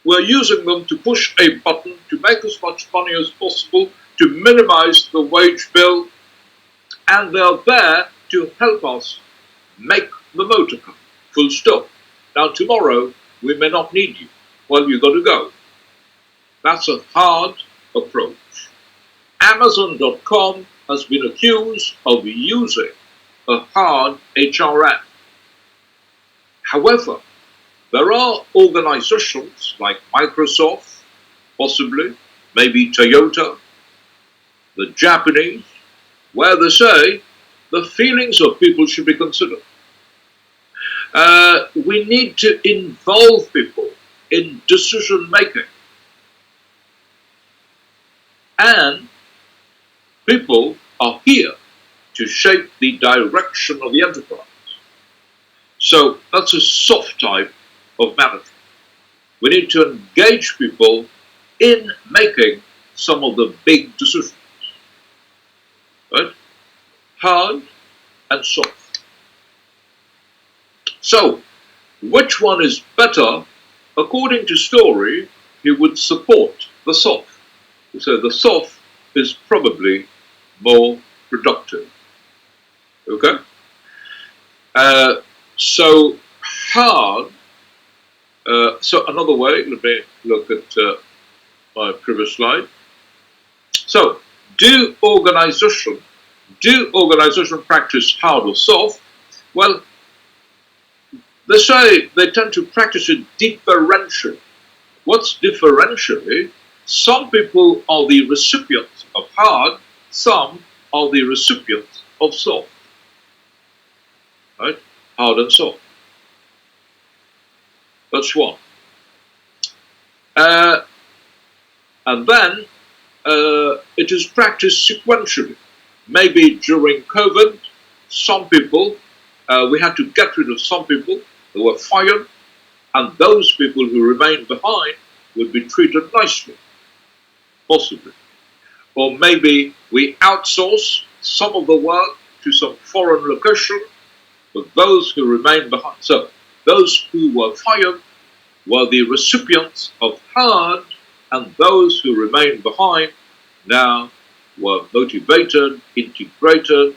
We're using them to push a button to make as much money as possible, to minimize the wage bill, and they're there to help us make the motor come, full stop. Now tomorrow, we may not need you. Well, you've got to go. That's a hard approach. Amazon.com has been accused of using a hard HRM. However, there are organizations like Microsoft, possibly, maybe Toyota, the Japanese, where they say the feelings of people should be considered. We need to involve people in decision making. And people are here to shape the direction of the enterprise. So that's a soft type of management. We need to engage people in making some of the big decisions. Right? Hard and soft. So, which one is better? According to Story, he would support the soft. So the soft is probably more productive. Okay? So hard. So another way, let me look at my previous slide. So, do organization practice hard or soft? Well, they say they tend to practice it differentially. What's differentially? Some people are the recipients of hard, some are the recipients of soft. Right? Hard and soft. That's one. And then it is practiced sequentially. Maybe during COVID, some people, we had to get rid of some people who were fired, and those people who remained behind would be treated nicely, possibly. or maybe we outsource some of the work to some foreign location, but those who remain behind. So those who were fired were the recipients of hard, and those who remain behind now were motivated, integrated,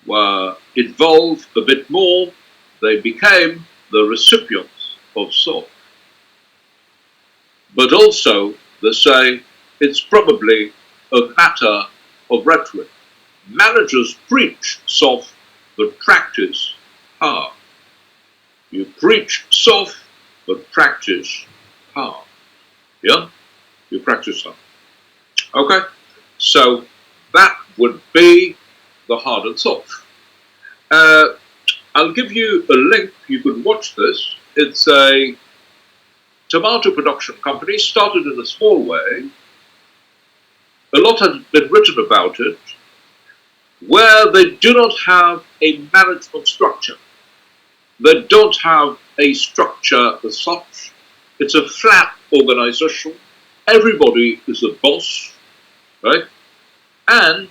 were involved a bit more. They became the recipients of SOF. But also, they say it's probably a matter of rhetoric. Managers preach SOF, but practice hard. You preach SOF, but practice hard. Yeah? You practice hard. Okay? So that would be the hard and soft. I'll give you a link. You could watch this. It's a tomato production company, started in a small way. A lot has been written about it, where they do not have a management structure. They don't have a structure as such. It's a flat organization. Everybody is a boss, right? And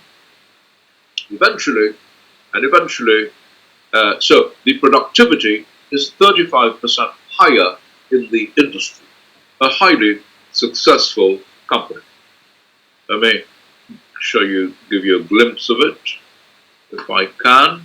eventually, so the productivity is 35% higher in the industry. A highly successful company. Let me give you a glimpse of it, if I can.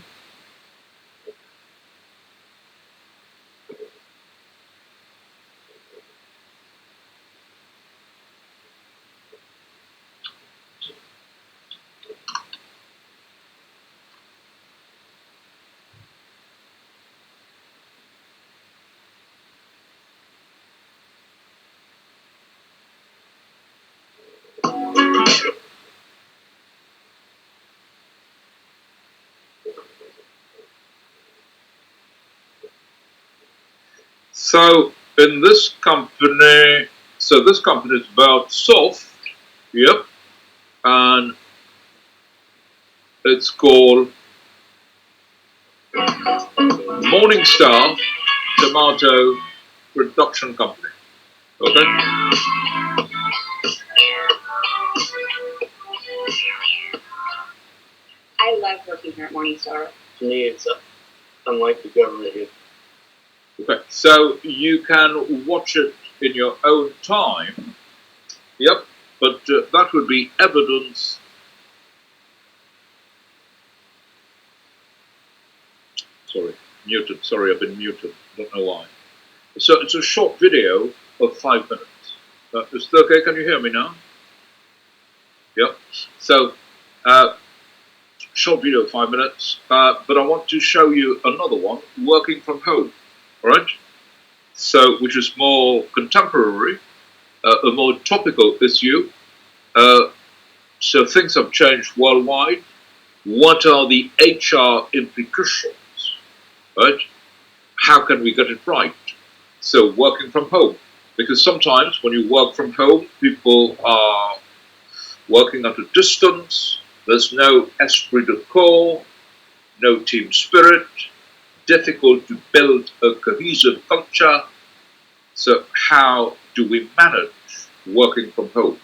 So in this company, this company is about soft, yep, and it's called Morningstar Tomato Production Company. Okay. I love working here at Morningstar. To me, it's unlike the government here. Okay, so you can watch it in your own time. Yep, but that would be evidence. Sorry, muted. Sorry, I've been muted. Don't know why. So it's a short video of 5 minutes. Is it okay? Can you hear me now? Yep. So, short video of 5 minutes, but I want to show you another one, working from home. All right? So, which is more contemporary, a more topical issue. So things have changed worldwide. What are the HR implications? Right? How can we get it right? So working from home. Because sometimes when you work from home, people are working at a distance. There's no esprit de corps, no team spirit, difficult to build a cohesive culture. So how do we manage working from home?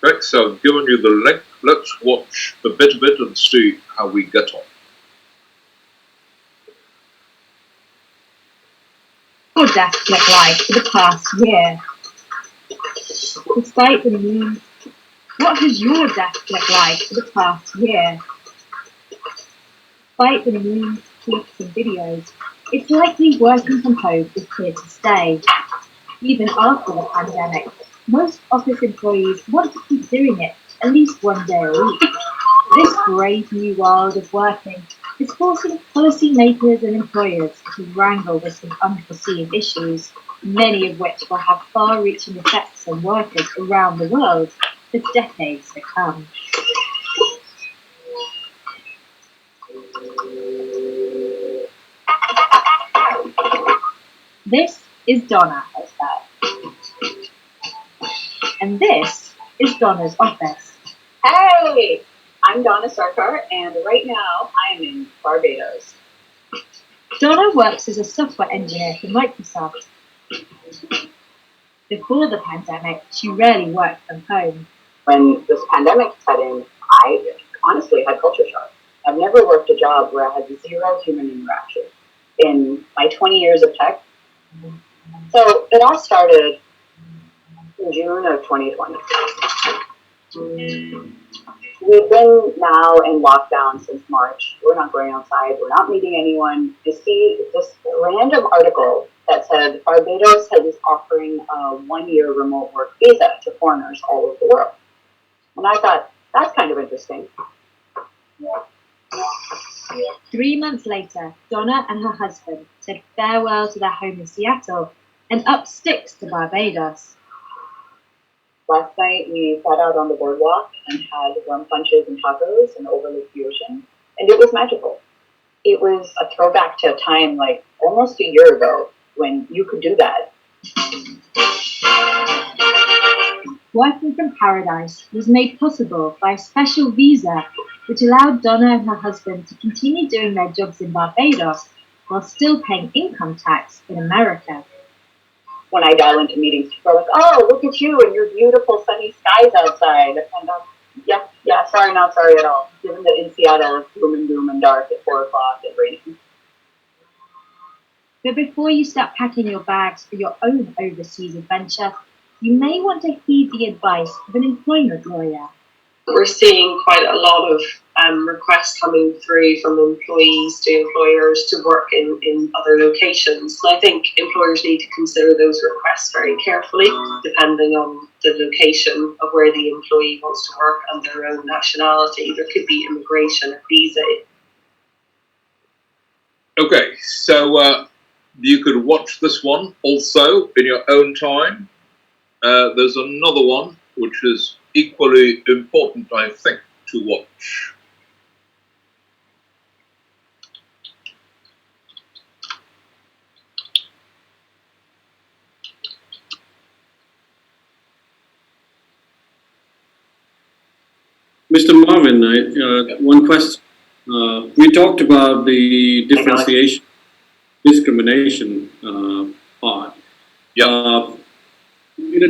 Okay, so I've given you the link. Let's watch a bit of it and see how we get on. Your desk look like for the past year? Despite the means, what has your desk looked like for the past year? Despite the memes, tweets and videos, it's likely working from home is here to stay. Even after the pandemic, most office employees want to keep doing it at least one day a week. This brave new world of working is forcing policymakers and employers to wrangle with some unforeseen issues, many of which will have far-reaching effects on workers around the world for decades to come. This is Donna as that. And this is Donna's office. Hey, I'm Donna Sarkar, and right now I am in Barbados. Donna works as a software engineer for Microsoft. Before the pandemic, she rarely worked from home. When this pandemic set in, I honestly had culture shock. I've never worked a job where I had zero human interaction in my 20 years of tech. So it all started in June of 2020. We've been now in lockdown since March. We're not going outside. We're not meeting anyone. You see this random article that said Barbados is offering a 1-year remote work visa to foreigners all over the world. And I thought, that's kind of interesting. 3 months later, Donna and her husband said farewell to their home in Seattle and up sticks to Barbados. Last night, we sat out on the boardwalk and had rum punches and tacos and overlooked the ocean, and it was magical. It was a throwback to a time like almost a year ago when you could do that. Working from paradise was made possible by a special visa which allowed Donna and her husband to continue doing their jobs in Barbados while still paying income tax in America. When I dial into meetings, people are like, oh, look at you and your beautiful sunny skies outside. And sorry, not sorry at all. Given that in Seattle it's gloom and doom and dark at 4 o'clock and raining. But before you start packing your bags for your own overseas adventure, you may want to heed the advice of an employment lawyer. We're seeing quite a lot of requests coming through from employees to employers to work in other locations. And I think employers need to consider those requests very carefully, depending on the location of where the employee wants to work and their own nationality. There could be immigration or visa. Okay, so you could watch this one also in your own time. There's another one which is equally important, I think, to watch. Mr. Marvin, one question. We talked about the differentiation, discrimination part. Yeah.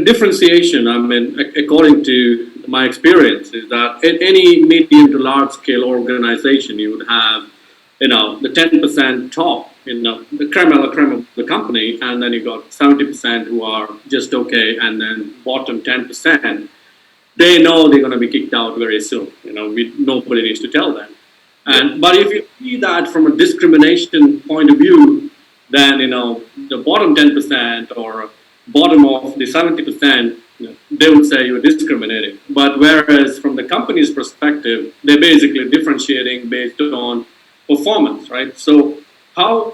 Differentiation, I mean, according to my experience, is that in any medium to large scale organization, you would have, the 10% top, the creme de la creme of the company, and then you got 70% who are just okay, and then bottom 10%, they know they're going to be kicked out very soon. Nobody needs to tell them. But if you see that from a discrimination point of view, then, the bottom 10% or bottom of the 70%, they would say you're discriminating. But whereas from the company's perspective, they're basically differentiating based on performance, right? So how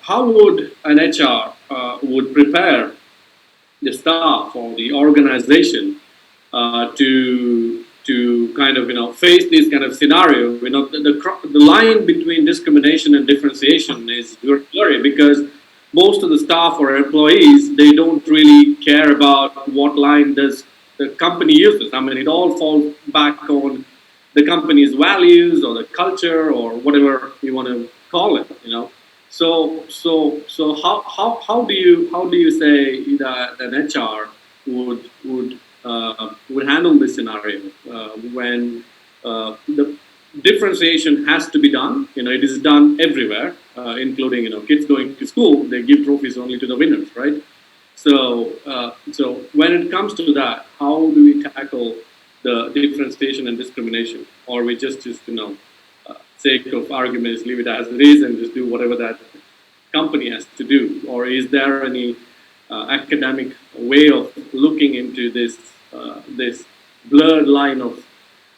would an HR would prepare the staff or the organization to kind of face this kind of scenario? The line between discrimination and differentiation is blurry because most of the staff or employees, they don't really care about what line does the company uses. I mean, it all falls back on the company's values or the culture or whatever you want to call it. So how do you say that an HR would handle this scenario when the differentiation has to be done? It is done everywhere, including kids going to school. They give trophies only to the winners, right? So when it comes to that, how do we tackle the differentiation and discrimination, or we just sake of arguments leave it as it is and just do whatever that company has to do? Or is there any academic way of looking into this blurred line of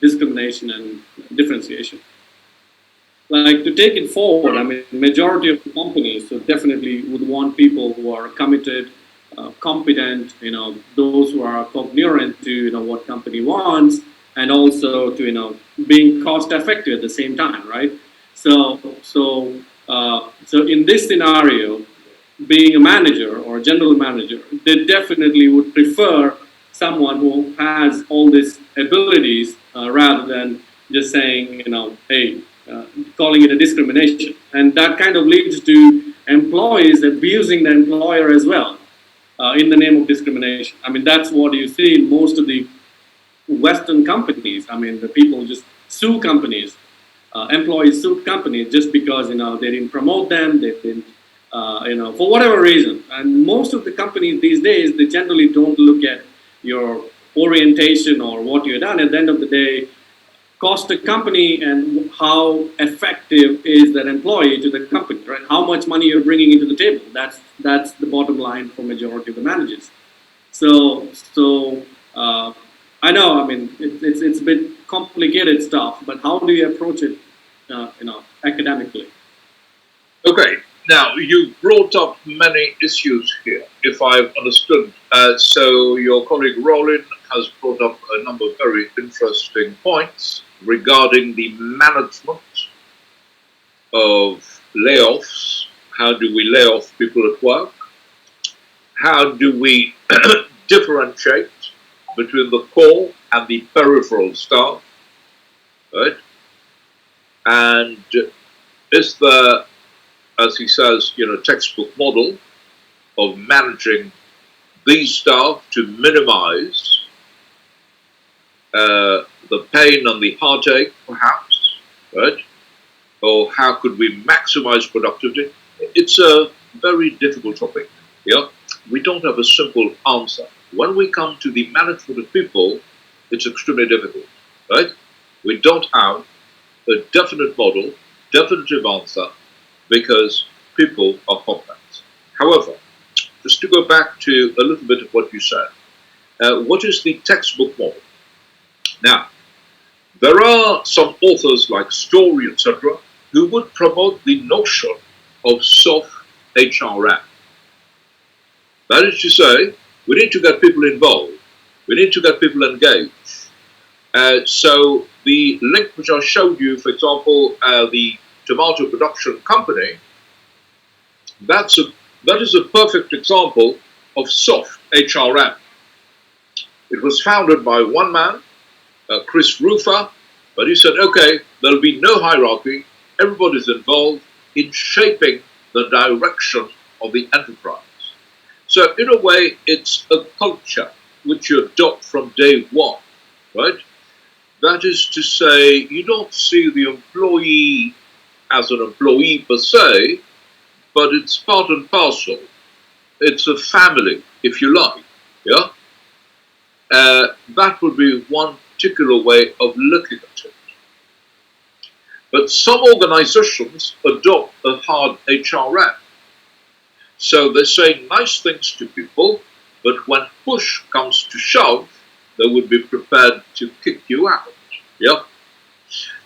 discrimination and differentiation? Like, to take it forward, I mean, majority of the companies so definitely would want people who are committed, competent, those who are cognizant to what company wants, and also to being cost effective at the same time, right? So in this scenario, being a manager or a general manager, they definitely would prefer someone who has all these abilities rather than just saying, hey, calling it a discrimination. And that kind of leads to employees abusing the employer as well in the name of discrimination. I mean, that's what you see in most of the Western companies. I mean, the people just sue companies, employees sue companies just because, they didn't promote them, they didn't, for whatever reason. And most of the companies these days, they generally don't look at your orientation or what you've done. At the end of the day, cost the company and how effective is that employee to the company, right? How much money you're bringing into the table. That's the bottom line for majority of the managers. So I know, I mean, it's a bit complicated stuff, but how do you approach it, academically? Okay, now you brought up many issues here, if I've understood. So your colleague Roland has brought up a number of very interesting points regarding the management of layoffs. How do we lay off people at work? How do we differentiate between the core and the peripheral staff, right? And is there, as he says, textbook model of managing these staff to minimize the pain and the heartache, perhaps, right? Or how could we maximize productivity? It's a very difficult topic. Yeah, we don't have a simple answer. When we come to the management of people, it's extremely difficult, right? We don't have a definite model, definitive answer, because people are complex. However, just to go back to a little bit of what you said, what is the textbook model? Now, there are some authors like Story, etc., who would promote the notion of soft HRM. That is to say, we need to get people involved. We need to get people engaged. So the link which I showed you, for example, the tomato production company, that is a perfect example of soft HRM. It was founded by one man, Chris Rufer, but he said, okay, there'll be no hierarchy. Everybody's involved in shaping the direction of the enterprise. So in a way, it's a culture which you adopt from day one, right? That is to say, you don't see the employee as an employee per se, but it's part and parcel. It's a family, if you like, yeah? That would be one particular way of looking at it. But some organizations adopt a hard HRM. So they say nice things to people, but when push comes to shove, they would be prepared to kick you out. Yeah.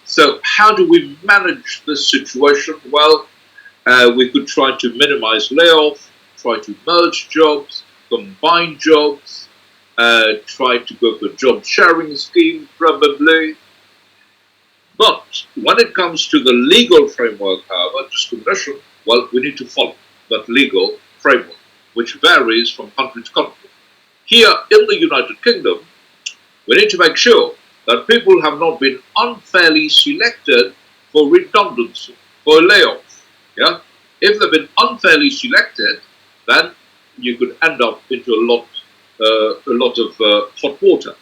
So how do we manage this situation? Well, we could try to minimize layoff, try to merge jobs, combine jobs, try to go for job sharing scheme, probably. But when it comes to the legal framework, however, discrimination, well, we need to follow that legal framework, which varies from country to country. Here in the United Kingdom, we need to make sure that people have not been unfairly selected for redundancy, for layoff. Yeah? If they've been unfairly selected, then you could end up into a lot of hot water.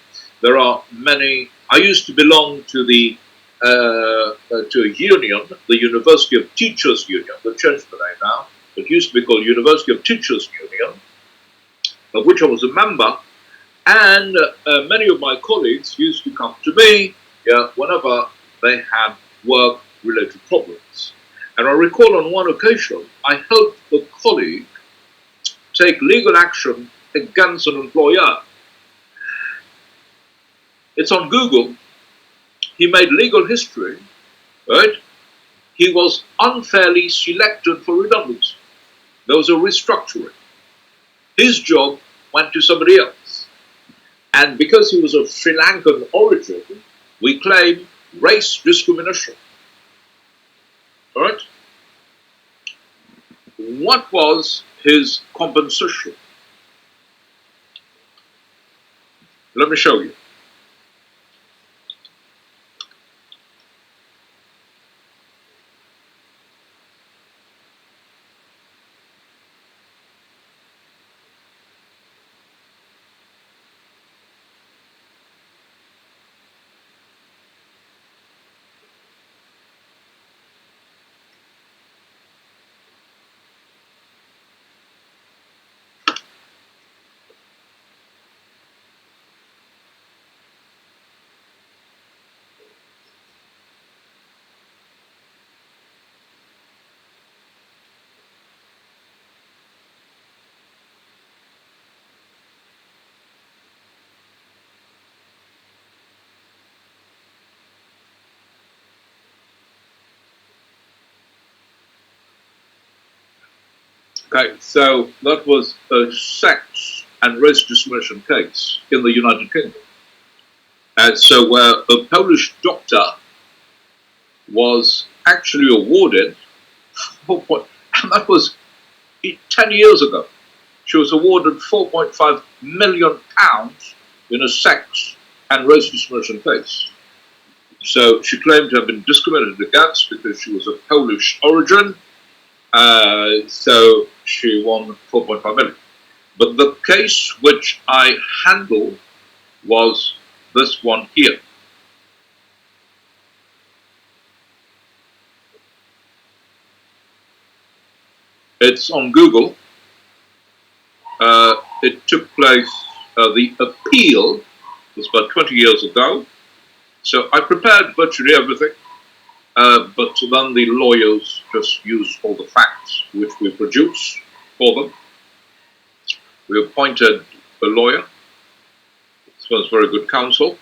There are many. I used to belong to to a union, the University of Teachers Union. They've changed the name now. It used to be called University of Teachers Union, of which I was a member. And many of my colleagues used to come to me whenever they had work-related problems. And I recall on one occasion, I helped a colleague take legal action against an employer. It's on Google. He made legal history, right? He was unfairly selected for redundancy. There was a restructuring. His job went to somebody else. And because he was of Sri Lankan origin, we claim race discrimination. All right? what was his compensation? Let me show you. Okay, so that was a sex and race discrimination case in the United Kingdom. So where a Polish doctor was actually awarded, and that was 10 years ago, she was awarded £4.5 million in a sex and race discrimination case. So she claimed to have been discriminated against because she was of Polish origin. So she won 4.5 million. But the case which I handled was this one here. It's on Google. It took place, the appeal was about 20 years ago. So I prepared virtually everything. But then the lawyers just used all the facts which we produced for them. We appointed a lawyer. This was very good counsel.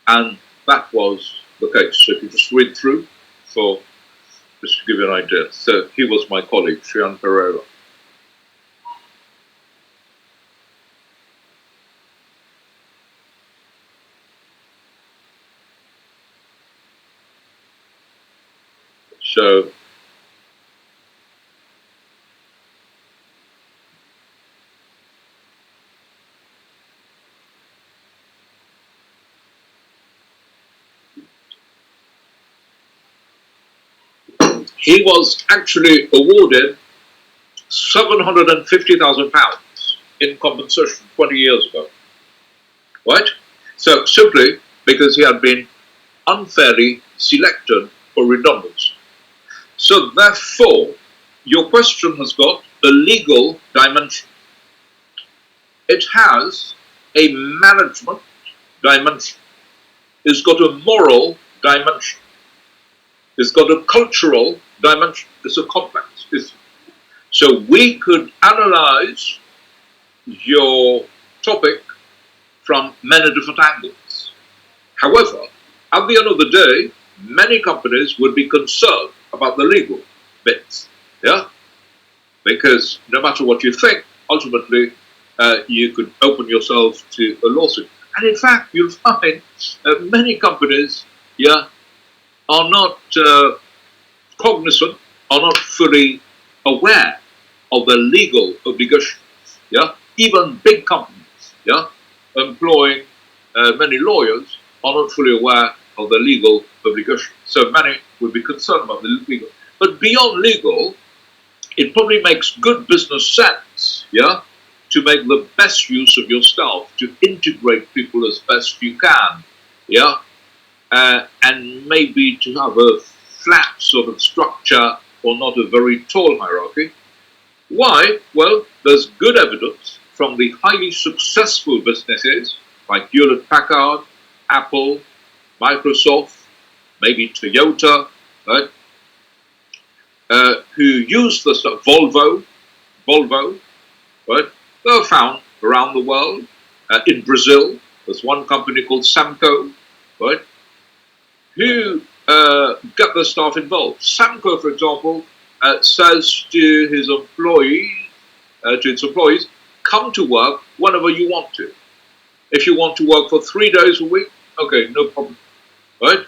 And that was the case. So if you just read through, for just to give you an idea. So he was my colleague, Shian Pereira. So he was actually awarded £750,000 in compensation 20 years ago. Right? So simply because he had been unfairly selected for redundancy. So therefore, your question has got a legal dimension. It has a management dimension. It's got a moral dimension. It's got a cultural dimension. It's a complex. So we could analyze your topic from many different angles. However, at the end of the day, many companies would be concerned about the legal bits, yeah? Because no matter what you think, ultimately you could open yourself to a lawsuit. And in fact, you'll find many companies, yeah, are not cognizant, are not fully aware of the legal obligations, yeah? Even big companies, yeah, employing many lawyers are not fully aware of the legal obligations. So many would be concerned about the legal. But beyond legal, it probably makes good business sense, yeah, to make the best use of your staff, to integrate people as best you can, yeah, and maybe to have a flat sort of structure or not a very tall hierarchy. Why? Well, there's good evidence from the highly successful businesses like Hewlett-Packard, Apple, Microsoft, maybe Toyota, right? Who use the stuff, Volvo, right? They're found around the world. In Brazil, there's one company called Samco, right? Who get the staff involved. Samco, for example, says to its employees, come to work whenever you want to. If you want to work for 3 days a week, okay, no problem, right?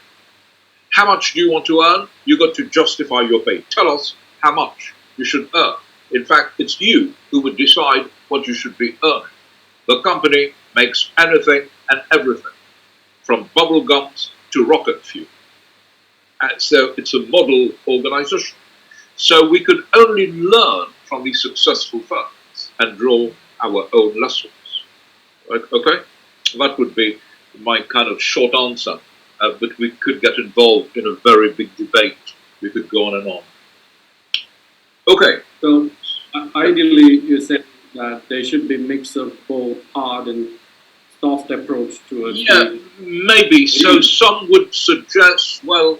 How much do you want to earn? You got to justify your pay. Tell us how much you should earn. In fact, it's you who would decide what you should be earning. The company makes anything and everything, from bubble gums to rocket fuel. And so it's a model organization. So we could only learn from these successful firms and draw our own lessons. Okay? That would be my kind of short answer. But we could get involved in a very big debate. We could go on and on. Okay. So ideally, you said that there should be a mix of both hard and soft approach to it. Yeah, maybe. So some would suggest, well,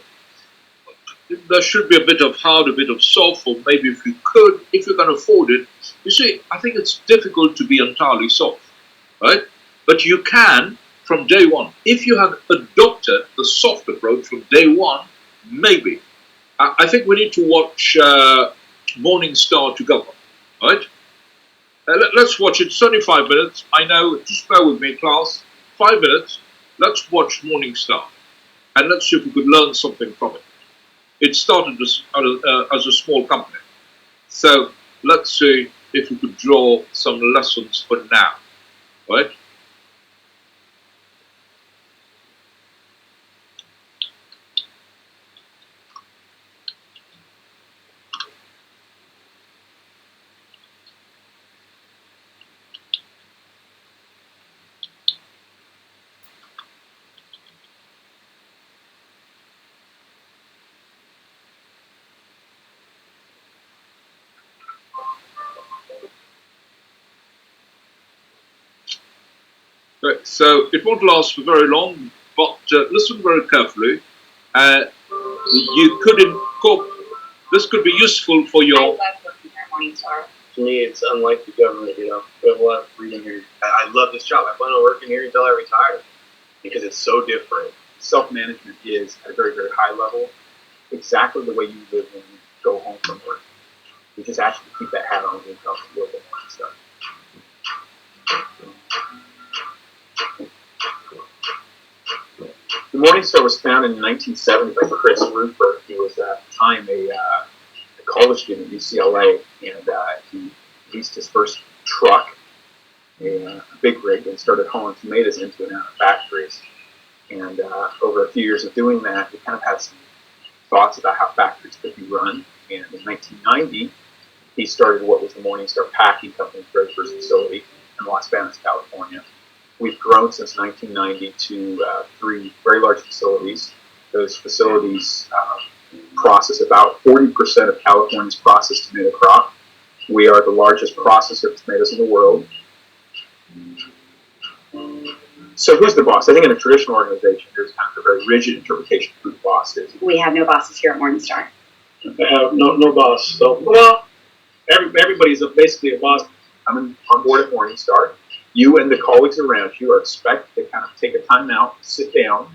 there should be a bit of hard, a bit of soft, or maybe if you can afford it. You see, I think it's difficult to be entirely soft, right? But you can from day one. If you have adopted the soft approach from day one, maybe. I think we need to watch Morning Star together, right? Let's watch it. It's only 5 minutes. I know, just bear with me, class. 5 minutes. Let's watch Morning Star. And let's see if we could learn something from it. It started as a small company. So let's see if we could draw some lessons for now, right? Right, so it won't last for very long, but listen very carefully. You could incorporate, this could be useful for I your... love working at Morningstar. To me, it's unlike the government, you know. We have a lot of freedom here. I love this job. I plan on working here until I retire because it's so different. Self-management is at a very, very high level, exactly the way you live when you go home from work. You just actually keep that hat on and come to work and stuff. The Morningstar was founded in 1970 by Chris Rupert. He was at the time a college student at UCLA, and he leased his first truck, a big rig, and started hauling tomatoes into and out of factories. And over a few years of doing that, he kind of had some thoughts about how factories could be run. And in 1990, he started what was the Morningstar Packing Company's very first facility in Las Vegas, California. We've grown since 1990 to 3 very large facilities. Those facilities process about 40% of California's processed tomato crop. We are the largest processor of tomatoes in the world. So who's the boss? I think in a traditional organization, there's kind of a very rigid interpretation of who the boss is. We have no bosses here at Morningstar. I have no boss. So, well, everybody's basically a boss. I'm on board at Morningstar. You and the colleagues around you are expected to kind of take a time out, sit down,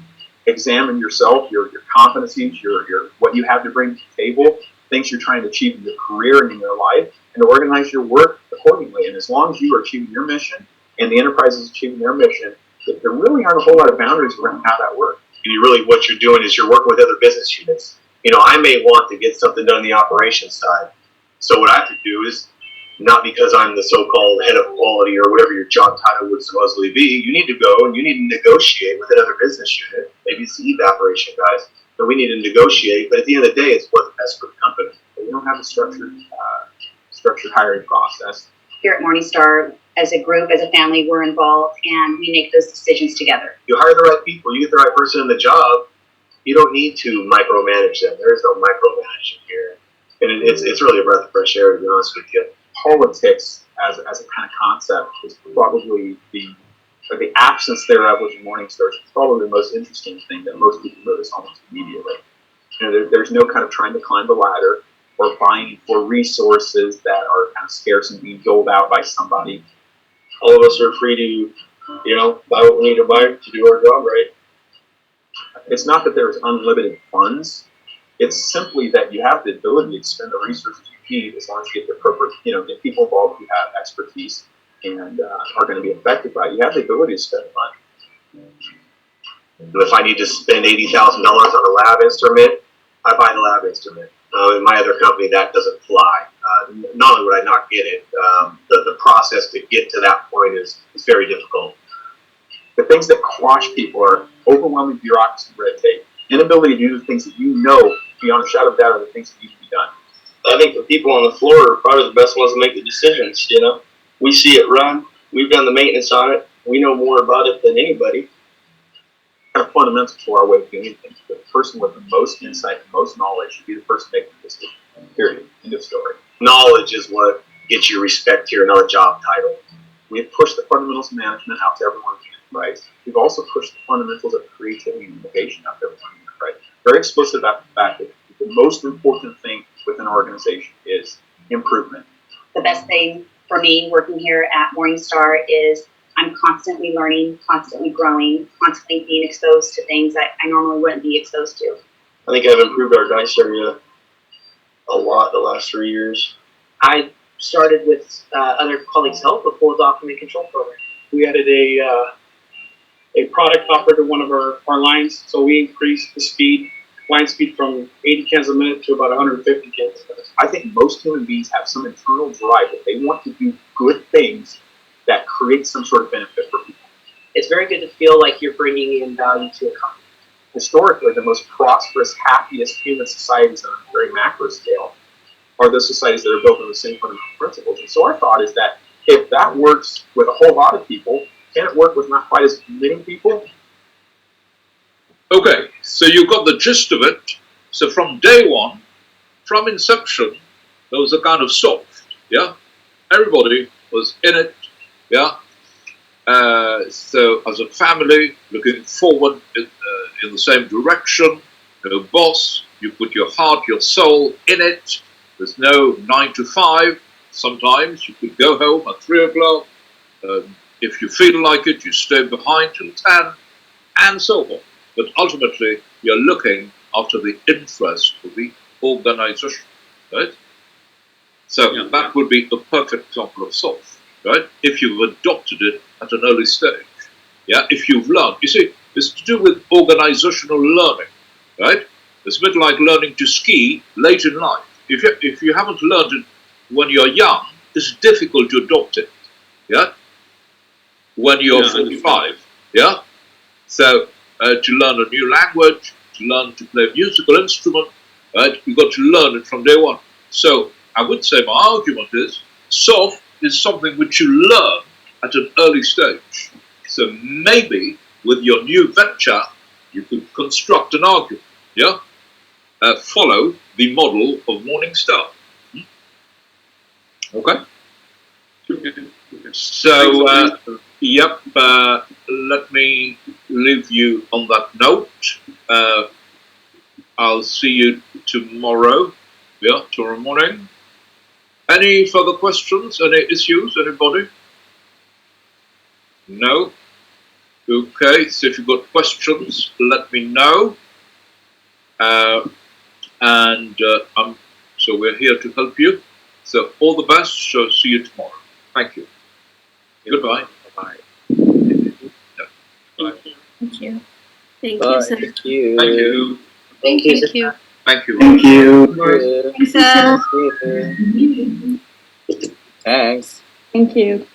examine yourself, your competencies, your what you have to bring to the table, things you're trying to achieve in your career and in your life, and organize your work accordingly. And as long as you are achieving your mission and the enterprise is achieving their mission, there really aren't a whole lot of boundaries around how that works. And you really, what you're doing is you're working with other business units. You know, I may want to get something done on the operations side. So what I have to do is, not because I'm the so-called head of quality or whatever your job title would supposedly be, you need to go and you need to negotiate with another business unit, maybe it's the evaporation guys, and we need to negotiate, but at the end of the day, it's what's best for the company. We don't have a structured hiring process. Here at Morningstar, as a group, as a family, we're involved and we make those decisions together. You hire the right people, you get the right person in the job, you don't need to micromanage them. There is no micromanaging here. And it's really a breath of fresh air, to be honest with you. Politics as a kind of concept is probably the absence thereof with Morningstar is probably the most interesting thing that most people notice almost immediately. You know, there's no kind of trying to climb the ladder or vying for resources that are kind of scarce and being doled out by somebody. All of us are free to, you know, buy what we need to buy to do our job right. It's not that there's unlimited funds. It's simply that you have the ability to expend the resources you need as long as you get the appropriate, you know, get people involved who have expertise and are going to be affected by it. You have the ability to spend money. And if I need to spend $80,000 on a lab instrument, I buy the lab instrument. In my other company, that doesn't fly. Not only would I not get it, the process to get to that point is very difficult. The things that quash people are overwhelming bureaucracy and red tape, inability to do the things that you know beyond a shadow of doubt are the things that need to be done. I think the people on the floor are probably the best ones to make the decisions, you know. We see it run, we've done the maintenance on it, we know more about it than anybody. Kind of fundamental to our way of doing things. The person with the most insight and most knowledge should be the person making the decision. Period. End of story. Knowledge is what gets you respect here, not a job title. We've pushed the fundamentals of management out to everyone in the enterprise. We've also pushed the fundamentals of creativity and innovation out to everyone in the enterprise. Very explicit about the fact that the most important thing within an organization is improvement. The best thing for me working here at Morningstar is I'm constantly learning, constantly growing, constantly being exposed to things that I normally wouldn't be exposed to. I think I've improved our dice area a lot the last 3 years. I started with other colleagues' help with full document control program. We added a product hopper to one of our lines, so we increased the line speed from 80 cans a minute to about 150 cans a minute. I think most human beings have some internal drive that they want to do good things that create some sort of benefit for people. It's very good to feel like you're bringing in value to a company. Historically, the most prosperous, happiest human societies on a very macro scale are those societies that are built on the same fundamental principles. And so our thought is that if that works with a whole lot of people, can it work with not quite as many people? Okay, so you got the gist of it. So from day one, from inception, there was a kind of soft, yeah? Everybody was in it, yeah? So as a family, looking forward in the same direction, no boss, you put your heart, your soul in it. There's no 9 to 5. Sometimes you could go home at 3 o'clock. If you feel like it, you stay behind till 10, and so on. But ultimately, you're looking after the interest of the organization, right? So that would be a perfect example of SOF, right? If you've adopted it at an early stage, yeah. If you've learned, you see, it's to do with organizational learning, right? It's a bit like learning to ski late in life. If you haven't learned it when you're young, it's difficult to adopt it, yeah. When you're 45, yeah. So to learn a new language, to learn to play a musical instrument, right? You've got to learn it from day one. So I would say my argument is soft is something which you learn at an early stage. So maybe with your new venture, you could construct an argument, yeah? Follow the model of Morningstar. Okay? So, yep, let me leave you on that note. I'll see you tomorrow, yeah, tomorrow morning. Any further questions, any issues, anybody? No? Okay, so if you've got questions, let me know. So we're here to help you. So all the best, so see you tomorrow. Thank you. Goodbye. Bye. Bye. Thank you. Thank you, sir. Thank you. Thank you. Thank you. Thank you. Thank you. Thanks, sir. Thanks. Thank you.